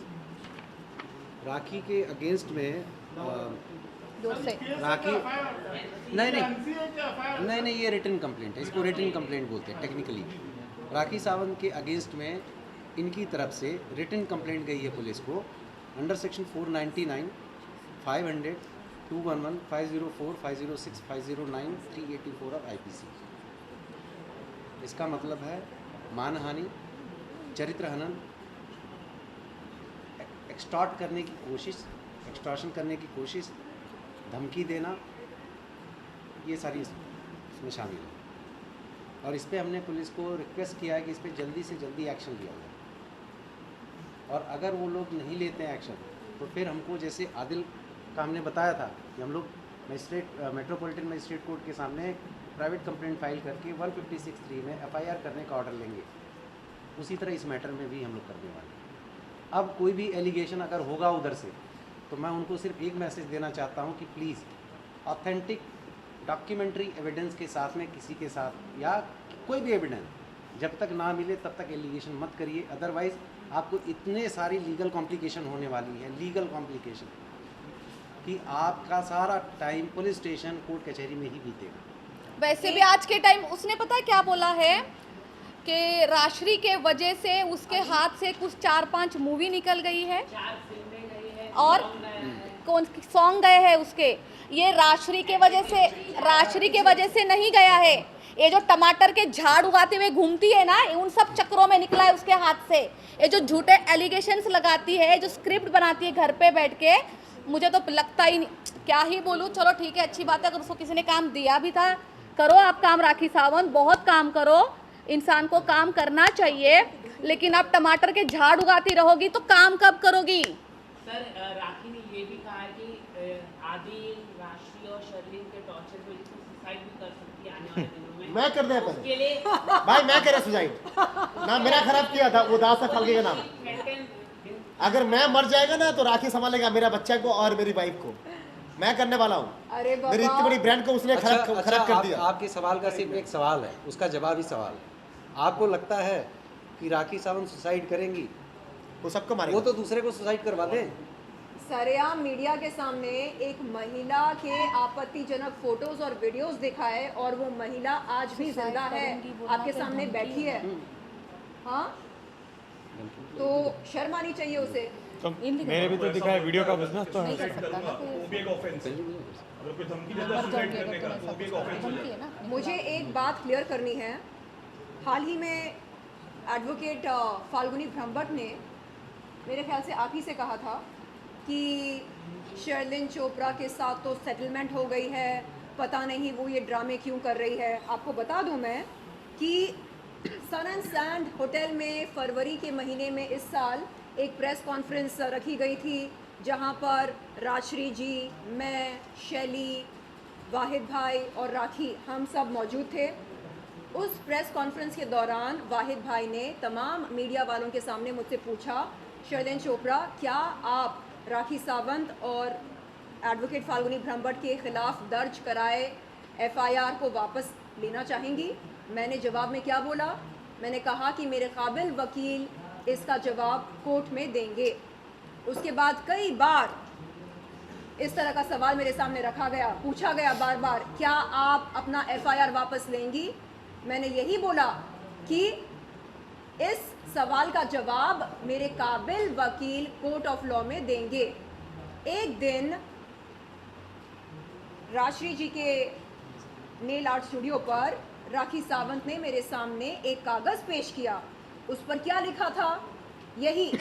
राखी के अगेंस्ट में जोर से। राखी नहीं, ये रिटन कंप्लेंट है, इसको रिटन कंप्लेंट बोलते हैं टेक्निकली। राखी सावंत के अगेंस्ट में इनकी तरफ से रिटन कंप्लेंट गई है पुलिस को अंडर सेक्शन 499, 500, 211, 504, 506, 509, 384 ऑफ IPC। इसका मतलब है मानहानि, चरित्र हनन, एक्सटॉर्ट करने की कोशिश, एक्सटॉर्शन करने की कोशिश, धमकी देना, ये सारी इसमें शामिल है। और इस पर हमने पुलिस को रिक्वेस्ट किया है कि इस पर जल्दी से जल्दी एक्शन लिया जाए। और अगर वो लोग नहीं लेते हैं एक्शन, तो फिर हमको जैसे आदिल का हमने बताया था कि हम लोग मेट्रोपॉलिटन मजिस्ट्रेट कोर्ट के सामने प्राइवेट कंप्लेंट फाइल करके 156(3) में FIR करने का ऑर्डर लेंगे, उसी तरह इस मैटर में भी हम लोग करने वाले हैं। अब कोई भी एलिगेशन अगर होगा उधर से, तो मैं उनको सिर्फ एक मैसेज देना चाहता हूं कि प्लीज़ ऑथेंटिक डॉक्यूमेंट्री एविडेंस के साथ में किसी के साथ या कोई भी एविडेंस जब तक ना मिले तब तक एलिगेशन मत करिए। अदरवाइज़ आपको इतने सारी लीगल कॉम्प्लिकेशन होने वाली है, लीगल कॉम्प्लिकेशन, कि आपका सारा टाइम पुलिस स्टेशन कोर्ट कचहरी में ही बीतेगा। वैसे भी आज के टाइम उसने पता है क्या बोला है कि राश्री के वजह से उसके हाथ से कुछ 4-5 मूवी निकल गई है और कौन सॉन्ग गए हैं उसके। ये राश्री के वजह से नहीं गया है, ये जो टमाटर के झाड़ उगाते हुए घूमती है ना, उन सब चक्रों में निकला है उसके हाथ से। ये जो झूठे एलिगेशंस लगाती है, जो स्क्रिप्ट बनाती है घर पे बैठ के, मुझे तो लगता ही नहीं, क्या ही बोलूँ। चलो ठीक है, अच्छी बात है, अगर उसको किसी ने काम दिया भी था, करो आप काम राखी सावंत, बहुत काम करो, इंसान को काम करना चाहिए। लेकिन आप टमाटर के झाड़ उगाती रहोगी तो काम कब करोगी? सर, राखी ने ये भी कहा है कि आदिल, राशि और शर्लिन के टॉर्चर की वजह से सुसाइड भी कर सकती है आने वाले दिनों में। मैं कर दिया उसके लिए भाई, मैं कर सुसाइड ना, मेरा खराब किया था वो दास फाल्के का नाम। अगर मैं मर जाएगा ना तो राखी संभालेगा मेरा बच्चा को और मेरी वाइफ को, मैं करने वाला हूँ। मेरी इतनी बड़ी ब्रांड को उसने खराब कर दिया। आपके सवाल का सिर्फ एक सवाल है, उसका जवाब ही सवाल है। आपको लगता है कि राखी सावंत सुसाइड करेंगी, वो सबको मारेंगे। वो तो दूसरे को सुसाइड करवा दें। सरेआम मीडिया के सामने एक महिला के आपत्तिजनक फोटोज और वीडियोस दिखाए और वो महिला आज भी जिंदा है, आपके सामने बैठी है। हाँ, तो शर्म आनी चाहिए उसे। तो मेरे भी तो दिखा है, वीडियो का बिजनेस तो है। वो भी एक ऑफेंस है। अगर कोई धमकी देता है सुसाइड करने का तो वो भी एक ऑफेंस हो जाता है। मुझे एक बात क्लियर करनी है। हाल ही में एडवोकेट फाल्गुनी ब्रह्मभट्ट ने मेरे ख्याल से आप ही से कहा था कि शर्लिन चोपड़ा के साथ तो सेटलमेंट हो गई है, पता नहीं वो ये ड्रामे क्यों कर रही है। आपको बता दूं मैं कि सन एंड सैंड होटल में फरवरी के महीने में इस साल एक प्रेस कॉन्फ्रेंस रखी गई थी जहां पर राजश्री जी, मैं, शैली, वाहिद भाई और राखी हम सब मौजूद थे। उस प्रेस कॉन्फ्रेंस के दौरान वाहिद भाई ने तमाम मीडिया वालों के सामने मुझसे पूछा, शर्लिन चोपड़ा क्या आप राखी सावंत और एडवोकेट फाल्गुनी ब्रह्मभट्ट के खिलाफ दर्ज कराए एफआईआर को वापस लेना चाहेंगी? मैंने जवाब में क्या बोला? मैंने कहा कि मेरे काबिल वकील इसका जवाब कोर्ट में देंगे। उसके बाद कई बार इस तरह का सवाल मेरे सामने रखा गया, पूछा गया बार बार, क्या आप अपना एफआईआर वापस लेंगी? मैंने यही बोला कि इस सवाल का जवाब मेरे काबिल वकील कोर्ट ऑफ लॉ में देंगे। एक दिन राजश्री जी के नेल आर्ट स्टूडियो पर राखी सावंत ने मेरे सामने एक कागज़ पेश किया। उस पर क्या लिखा था? यही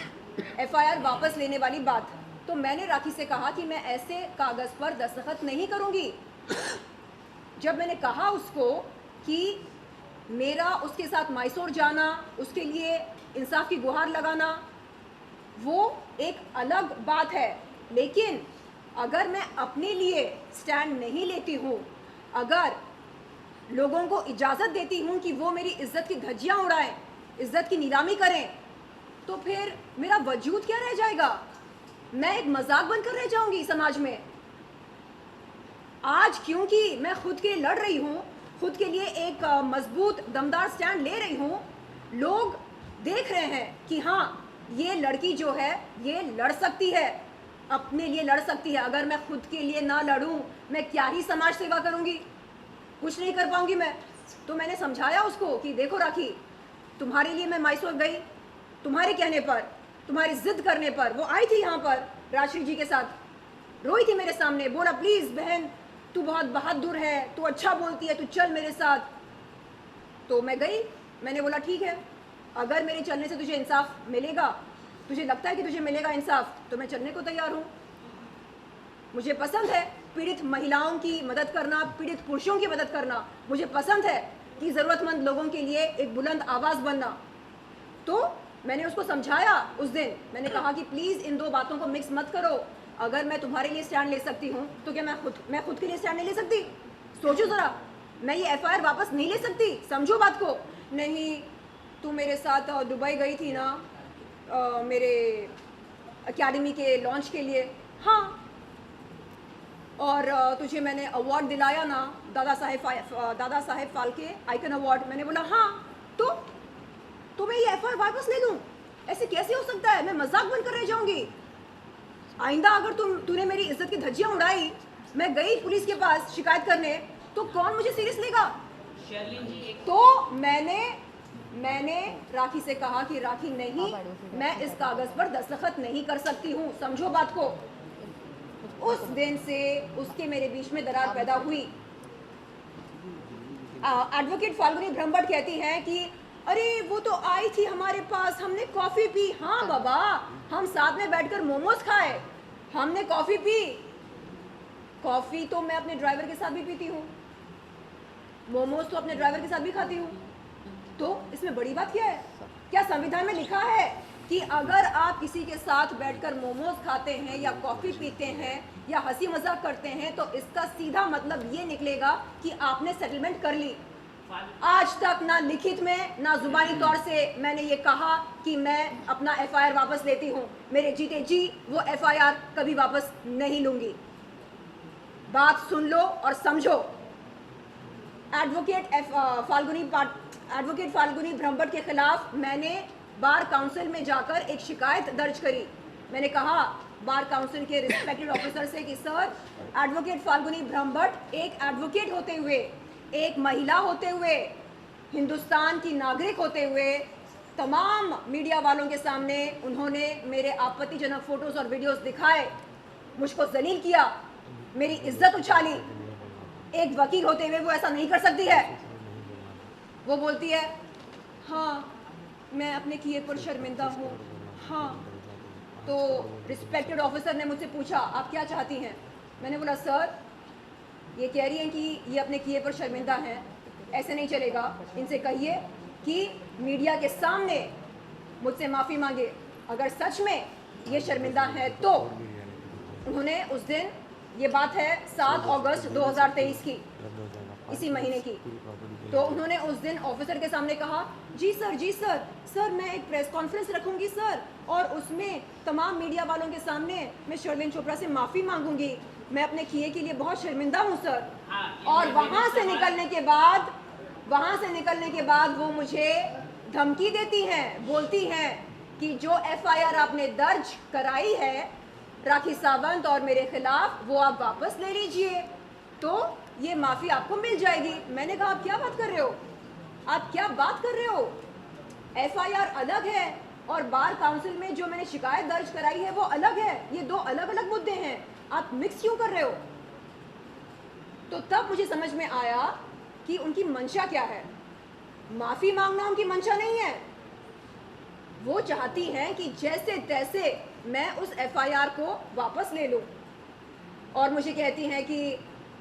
एफआईआर वापस लेने वाली बात। तो मैंने राखी से कहा कि मैं ऐसे कागज़ पर दस्तखत नहीं करूंगी। जब मैंने कहा उसको कि मेरा उसके साथ मैसूर जाना, उसके लिए इंसाफ की गुहार लगाना, वो एक अलग बात है, लेकिन अगर मैं अपने लिए स्टैंड नहीं लेती हूँ, अगर लोगों को इजाज़त देती हूँ कि वो मेरी इज्जत की धज्जियाँ उड़ाएं, इज्जत की नीलामी करें, तो फिर मेरा वजूद क्या रह जाएगा? मैं एक मजाक बनकर रह जाऊंगी समाज में। आज क्योंकि मैं खुद के लड़ रही हूँ, खुद के लिए एक मजबूत दमदार स्टैंड ले रही हूँ, लोग देख रहे हैं कि हाँ ये लड़की जो है ये लड़ सकती है, अपने लिए लड़ सकती है। अगर मैं खुद के लिए ना लड़ूं, मैं क्या ही समाज सेवा करूंगी? कुछ नहीं कर पाऊंगी मैं। तो मैंने समझाया उसको कि देखो राखी, तुम्हारे लिए मैं मैसूर गई, तुम्हारे कहने पर, तुम्हारी जिद करने पर। वो आई थी यहाँ पर राजश्री जी के साथ, रोई थी मेरे सामने, बोला प्लीज़ बहन तू बहुत बहादुर है, तू अच्छा बोलती है, तू चल मेरे साथ। तो मैं गई। मैंने बोला ठीक है, अगर मेरे चलने से तुझे इंसाफ मिलेगा, तुझे लगता है कि तुझे मिलेगा इंसाफ, तो मैं चलने को तैयार हूँ। मुझे पसंद है पीड़ित महिलाओं की मदद करना, पीड़ित पुरुषों की मदद करना। मुझे पसंद है कि ज़रूरतमंद लोगों के लिए एक बुलंद आवाज़ बनना। तो मैंने उसको समझाया उस दिन। मैंने कहा कि प्लीज़ इन दो बातों को मिक्स मत करो। अगर मैं तुम्हारे लिए स्टैंड ले सकती हूँ तो क्या मैं खुद के लिए स्टैंड नहीं ले सकती? सोचो ज़रा, मैं ये एफआईआर वापस नहीं ले सकती? समझो बात को। नहीं, तू मेरे साथ दुबई गई थी ना मेरे एकेडमी के लॉन्च के लिए, हाँ, और तुझे मैंने अवार्ड दिलाया ना, दादा साहेब फाल्के आइकन अवार्ड। मैंने बोला हाँ, तो मैं ये एफआईआर वापस ले लूँ? ऐसे कैसे हो सकता है? मैं मजाक बनकर रह जाऊंगी। आइंदा अगर तूने मेरी इज्जत की धज्जियाँ उड़ाई, मैं गई पुलिस के पास शिकायत करने, तो कौन मुझे सीरियस लेगा? तो मैंने राखी से कहा कि राखी नहीं, मैं इस कागज पर दस्तखत नहीं कर सकती हूँ। समझो बात को। उस दिन से उसके मेरे बीच में दरार पैदा हुई। एडवोकेट फाल्गुनी ब्रह्मभट्ट कहती हैं कि अरे वो तो आई थी हमारे पास, हमने कॉफ़ी पी। हाँ बाबा, हम साथ में बैठकर मोमोज खाए, हमने कॉफ़ी पी। कॉफ़ी तो मैं अपने ड्राइवर के साथ भी पीती हूँ, मोमोज तो अपने ड्राइवर के साथ भी खाती हूँ। तो इसमें बड़ी बात क्या है? क्या संविधान में लिखा है कि अगर आप किसी के साथ बैठकर मोमोज खाते हैं या कॉफ़ी पीते हैं या हंसी मजाक करते हैं, तो इसका सीधा मतलब ये निकलेगा कि आपने सेटलमेंट कर ली? आज तक ना लिखित में ना जुबानी तौर से मैंने ये कहा कि मैं अपना एफआईआर वापस लेती हूँ। मेरे जीते जी वो एफआईआर कभी वापस नहीं लूंगी। बात सुन लो और समझो। एडवोकेट फाल्गुनी ब्रह्मभट्ट के खिलाफ मैंने बार काउंसिल में जाकर एक शिकायत दर्ज करी। मैंने कहा बार काउंसिल के रिस्पेक्टेड ऑफिसर से कि सर, एडवोकेट फाल्गुनी ब्रह्मभट्ट एक एडवोकेट होते हुए, एक महिला होते हुए, हिंदुस्तान की नागरिक होते हुए तमाम मीडिया वालों के सामने उन्होंने मेरे आपत्तिजनक फोटोज और वीडियोस दिखाए, मुझको जलील किया, मेरी इज्जत उछाली। एक वकील होते हुए वो ऐसा नहीं कर सकती है। वो बोलती है हाँ मैं अपने किए पर शर्मिंदा हूँ। हाँ, तो रिस्पेक्टेड ऑफिसर ने मुझसे पूछा आप क्या चाहती हैं? मैंने बोला सर, ये कह रही हैं कि ये अपने किए पर शर्मिंदा हैं, ऐसे नहीं चलेगा, इनसे कहिए कि मीडिया के सामने मुझसे माफ़ी मांगे। अगर सच में ये शर्मिंदा है तो उन्होंने उस दिन, ये बात है 7 अगस्त 2023 की, इसी महीने की, तो उन्होंने उस दिन ऑफिसर के सामने कहा जी सर, सर मैं एक प्रेस कॉन्फ्रेंस रखूंगी सर, और उसमें तमाम मीडिया वालों के सामने मैं शर्लिन चोपड़ा से माफ़ी मांगूंगी, मैं अपने किए के लिए बहुत शर्मिंदा हूँ सर। और वहाँ से निकलने के बाद वो मुझे धमकी देती हैं, बोलती हैं कि जो FIR आपने दर्ज कराई है राखी सावंत और मेरे खिलाफ, वो आप वापस ले लीजिए तो ये माफ़ी आपको मिल जाएगी। मैंने कहा आप क्या बात कर रहे हो, आप क्या बात कर रहे हो? FIR अलग है और बार काउंसिल में जो मैंने शिकायत दर्ज कराई है वो अलग है, ये दो अलग अलग मुद्दे हैं, आप मिक्स क्यों कर रहे हो? तो तब मुझे समझ में आया कि उनकी मंशा क्या है। माफ़ी मांगना उनकी मंशा नहीं है, वो चाहती हैं कि जैसे तैसे मैं उस FIR को वापस ले लूं, और मुझे कहती हैं कि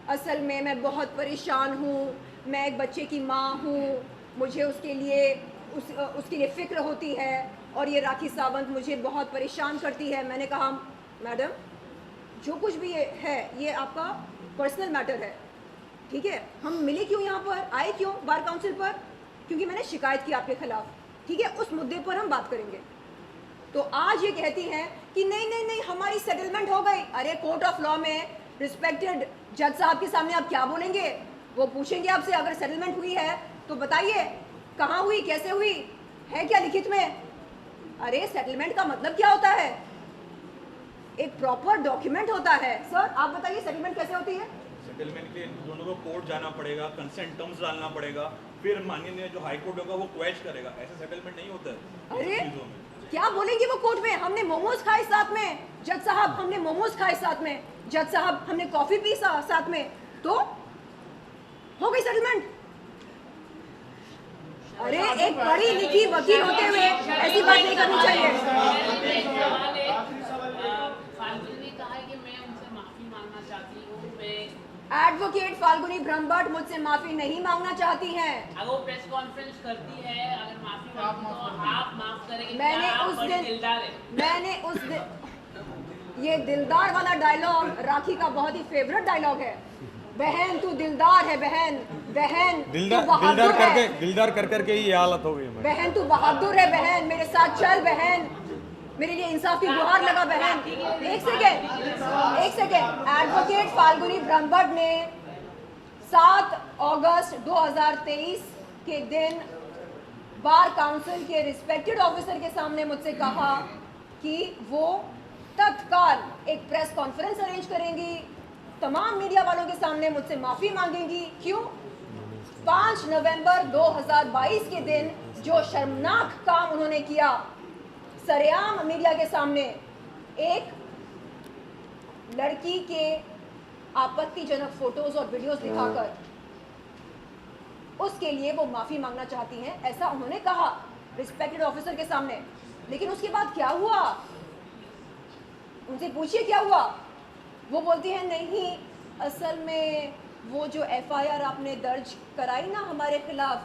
असल में मैं बहुत परेशान हूँ, मैं एक बच्चे की माँ हूँ, मुझे उसके लिए फ़िक्र होती है और ये राखी सावंत मुझे बहुत परेशान करती है। मैंने कहा मैडम जो कुछ भी ये है ये आपका पर्सनल मैटर है, ठीक है, हम मिले क्यों, यहाँ पर आए क्यों बार काउंसिल पर? क्योंकि मैंने शिकायत की आपके खिलाफ, ठीक है, उस मुद्दे पर हम बात करेंगे। तो आज ये कहती हैं कि नहीं हमारी सेटलमेंट हो गई। अरे कोर्ट ऑफ लॉ में रिस्पेक्टेड जज साहब के सामने आप क्या बोलेंगे? वो पूछेंगे आपसे अगर सेटलमेंट हुई है तो बताइए कहाँ हुई, कैसे हुई, है क्या लिखित में? अरे सेटलमेंट का मतलब क्या होता है? एक प्रॉपर डॉक्यूमेंट होता है। सर आप बताइए सेटलमेंट कैसे होती है? सेटलमेंट के दोनों को कोर्ट जाना पड़ेगा, कंसेंट टर्म्स डालना पड़ेगा, फिर माननीय जो हाई कोर्ट होगा वो क्वेश करेगा, ऐसे सेटलमेंट नहीं होता है। अरे क्या बोलेंगे वो कोर्ट में? हमने मोमोज खाए साथ में, जज साहब हमने मोमोज खाए साथ में, जज साहब हमने कॉफी पी साथ में, तो हो गई सेटलमेंट। अरे एक पढ़ी लिखी वकील होते हुए ऐसी बात नहीं करनी चाहिए। एडवोकेट फाल्गुनी ब्रह्मभट्ट मुझसे माफी नहीं मांगना चाहती हैं। अगर वो प्रेस कॉन्फ्रेंस करती है, अगर माफी मांगती तो आप माफ करेंगे? मैंने उस दिन ये दिलदार वाला डायलॉग राखी का बहुत ही फेवरेट डायलॉग है। बहन तू दिलदार है, बहन दिलदार कर करके ही ये हालत हो गई। बहन तू बहादुर है, बहन मेरे साथ चल, बहन मेरे लिए इंसाफ की गुहार लगा बहन। एक सेकेंड। एडवोकेट फाल्गुनी ब्रह्मभट्ट ने 7 अगस्त 2023 के दिन बार काउंसिल के रिस्पेक्टेड ऑफिसर के सामने मुझसे कहा कि वो तत्काल एक प्रेस कॉन्फ्रेंस अरेंज करेंगी, तमाम मीडिया वालों के सामने मुझसे माफ़ी मांगेंगी। क्यों? 5 नवंबर 2022 के दिन जो शर्मनाक काम उन्होंने किया, सरेआम मीडिया के सामने एक लड़की के आपत्तिजनक फोटोज और वीडियोस दिखाकर, उसके लिए वो माफ़ी मांगना चाहती हैं, ऐसा उन्होंने कहा रिस्पेक्टेड ऑफिसर के सामने। लेकिन उसके बाद क्या हुआ, उनसे पूछिए क्या हुआ। वो बोलती हैं नहीं, असल में वो जो FIR आपने दर्ज कराई ना हमारे खिलाफ,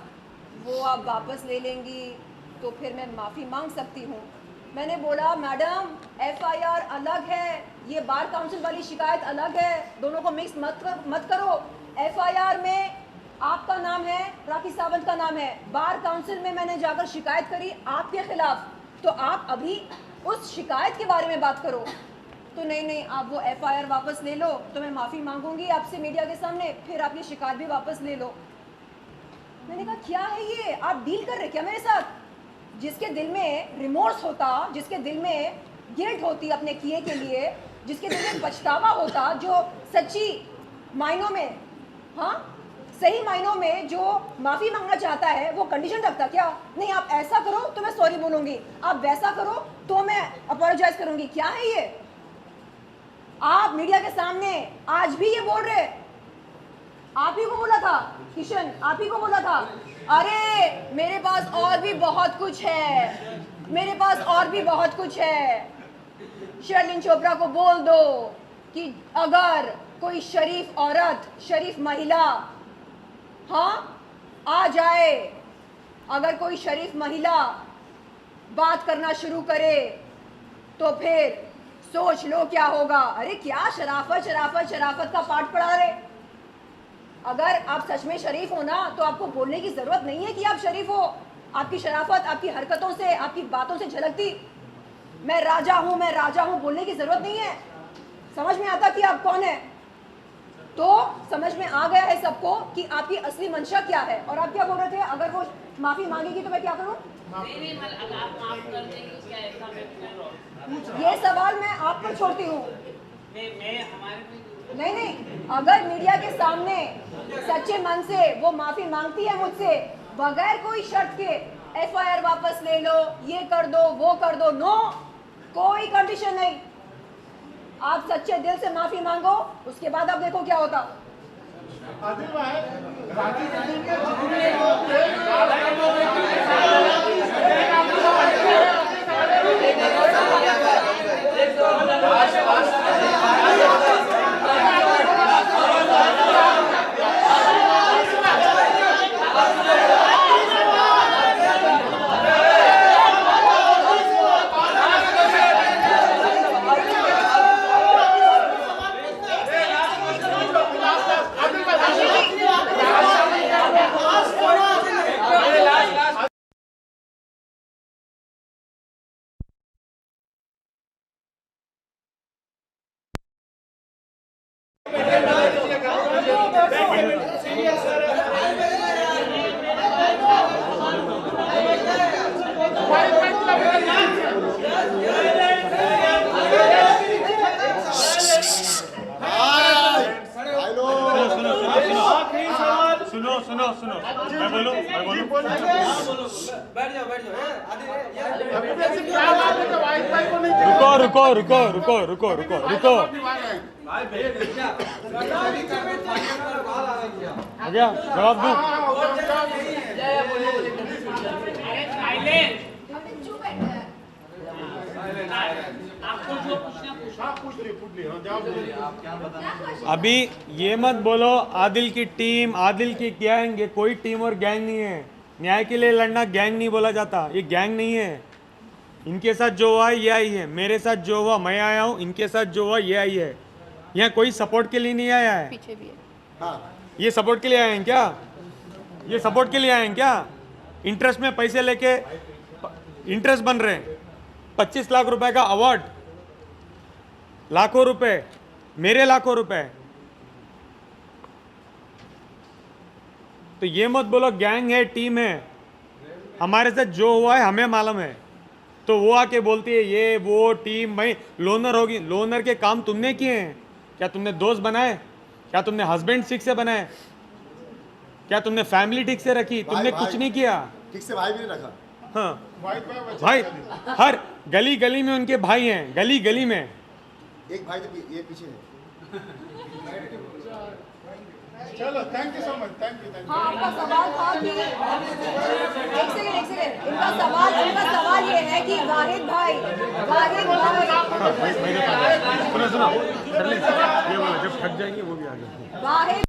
वो आप वापस ले लेंगी तो फिर मैं माफ़ी मांग सकती हूँ। मैंने बोला मैडम FIR अलग है, ये बार काउंसिल वाली शिकायत अलग है, दोनों को मिक्स मत करो। FIR में आपका नाम है, राखी सावंत का नाम है, बार काउंसिल में मैंने जाकर शिकायत करी आपके खिलाफ, तो आप अभी उस शिकायत के बारे में बात करो। तो नहीं आप वो FIR वापस ले लो तो मैं माफ़ी मांगूंगी आपसे मीडिया के सामने, फिर आप ये शिकायत भी वापस ले लो। मैंने कहा क्या है ये, आप डील कर रहे क्या मेरे साथ? जिसके दिल में रिमोर्स होता, जिसके दिल में गिल्ट होती अपने किए के लिए, जिसके दिल में पछतावा होता, जो सच्ची मायनों में, हाँ सही मायनों में जो माफ़ी मांगना चाहता है, वो कंडीशन रखता क्या? नहीं आप ऐसा करो तो मैं सॉरी बोलूँगी, आप वैसा करो तो मैं अपोलोजाइज करूँगी। क्या है ये? आप मीडिया के सामने आज भी ये बोल रहे, आप ही को बोला था किशन, आप ही को बोला था, अरे मेरे पास और भी बहुत कुछ है, मेरे पास और भी बहुत कुछ है। शर्लिन चोपड़ा को बोल दो कि अगर कोई शरीफ औरत, शरीफ महिला, हाँ आ जाए, अगर कोई शरीफ महिला बात करना शुरू करे तो फिर सोच लो क्या होगा। अरे क्या शराफत शराफत शराफत का पाठ पढ़ा रहे। अगर आप सच में शरीफ हो ना तो आपको बोलने की जरूरत नहीं है कि आप शरीफ हो। आपकी शराफत आपकी हरकतों से, आपकी बातों से झलकती। मैं राजा हूं, मैं राजा हूं बोलने की जरूरत नहीं है। समझ में आता कि आप कौन है, तो समझ में आ गया है सबको कि आपकी असली मंशा क्या है। और आप क्या बोल रहे थे, अगर वो माफी मांगेगी तो मैं क्या करूं? ये सवाल मैं आप पर छोड़ती हूँ। नहीं नहीं, अगर मीडिया के सामने सच्चे मन से वो माफी मांगती है मुझसे, बगैर कोई शर्त के, FIR वापस ले लो, ये कर दो, वो कर दो, नो, कोई कंडीशन नहीं। आप सच्चे दिल से माफी मांगो, उसके बाद आप देखो क्या होता। आदिल भाई, राखी के दिन के जितने लोग थे, रुको। आ गया जवाब दो। अभी ये मत बोलो आदिल की टीम, आदिल की गैंग, ये कोई टीम और गैंग नहीं है। न्याय के लिए लड़ना गैंग नहीं बोला जाता, ये गैंग नहीं है। इनके साथ जो हुआ है ये आई है, मेरे साथ जो हुआ मैं आया हूँ, इनके साथ जो हुआ ये आई है। यहाँ कोई सपोर्ट के लिए नहीं आया है। पीछे भी है। हाँ ये सपोर्ट के लिए आए हैं क्या? ये सपोर्ट के लिए आए हैं क्या? इंटरेस्ट में पैसे लेके इंटरेस्ट बन रहे हैं। 25 लाख रुपए का अवार्ड, लाखों रुपए, मेरे लाखों रुपए। तो ये मत बोलो गैंग है, टीम है। हमारे साथ जो हुआ है हमें मालूम है। तो वो आके बोलती है ये वो टीम, मैं लोनर होगी। लोनर के काम तुमने किए हैं क्या? तुमने दोस्त बनाए क्या? तुमने हस्बैंड ठीक से बनाए क्या? तुमने फैमिली ठीक से रखी? तुमने कुछ नहीं किया। ठीक से भाई भी नहीं रखा। हाँ भाई, हर गली गली में उनके भाई हैं, गली गली में। एक भाई तो ये पीछे है। चलो thank you so much, thank you. हाँ, आपका सवाल था कि एक सेकंड, इनका सवाल ये है कि वाहिद भाई सुनो ये बोलो जब थक जाएंगे वो भी आ जाएंगे। वाहिद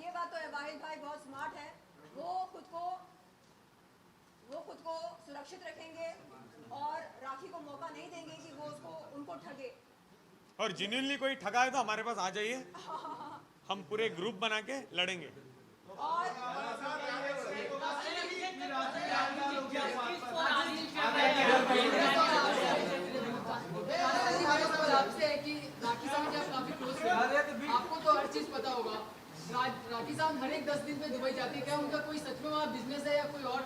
ये बात तो है वाहिद भाई बहुत स्मार्ट है। वो खुद को सुरक्षित रखेंगे और राखी को मौका नहीं देंगे कि वो उनको ठगे। और जेन्युइनली कोई ठगा है तो हमारे पास आ जाइए, हम पूरे ग्रुप बना के लड़ेंगे। आपसे है कि राखी साहब आप काफी क्लोज फ्रेंड, आपको तो हर चीज पता होगा। राखी साहब हर एक 10 दिन में दुबई जाती है, क्या उनका कोई सच में वहाँ बिजनेस है या कोई और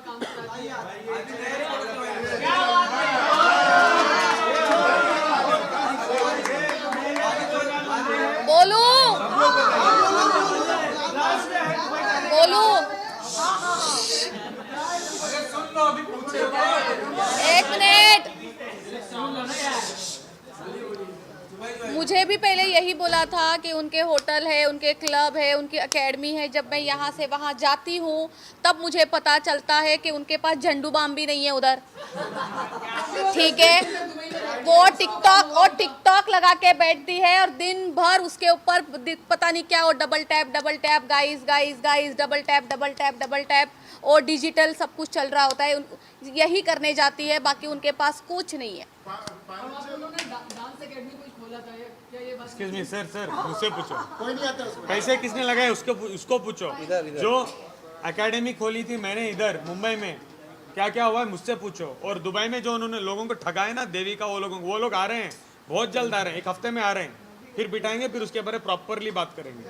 काम से जाती है? बोलू बोलू एक मिनट, मुझे भी पहले यही बोला था कि उनके होटल है, उनके क्लब है, उनकी एकेडमी है। जब मैं यहाँ से वहाँ जाती हूँ तब मुझे पता चलता है कि उनके पास झंडू बाम भी नहीं है उधर। ठीक है, वो टिकटॉक लगा के बैठती है और दिन भर उसके ऊपर पता नहीं क्या, वो double tap guys guys guys, double tap और डिजिटल सब कुछ चल रहा होता है। यही करने जाती है, बाकी उनके पास कुछ नहीं है। एक्सक्यूज मी सर, मुझसे पूछो, कोई नहीं आता उसको, पैसे किसने लगाए उसको पूछो। जो एकेडमी खोली थी मैंने इधर मुंबई में, क्या क्या हुआ है मुझसे पूछो। और दुबई में जो उन्होंने लोगों को ठगाए ना, देवी का वो लोग आ रहे हैं, बहुत जल्द आ रहे हैं, 1 हफ्ते में आ रहे हैं, फिर बिठाएंगे, फिर उसके बारे में प्रॉपरली बात करेंगे।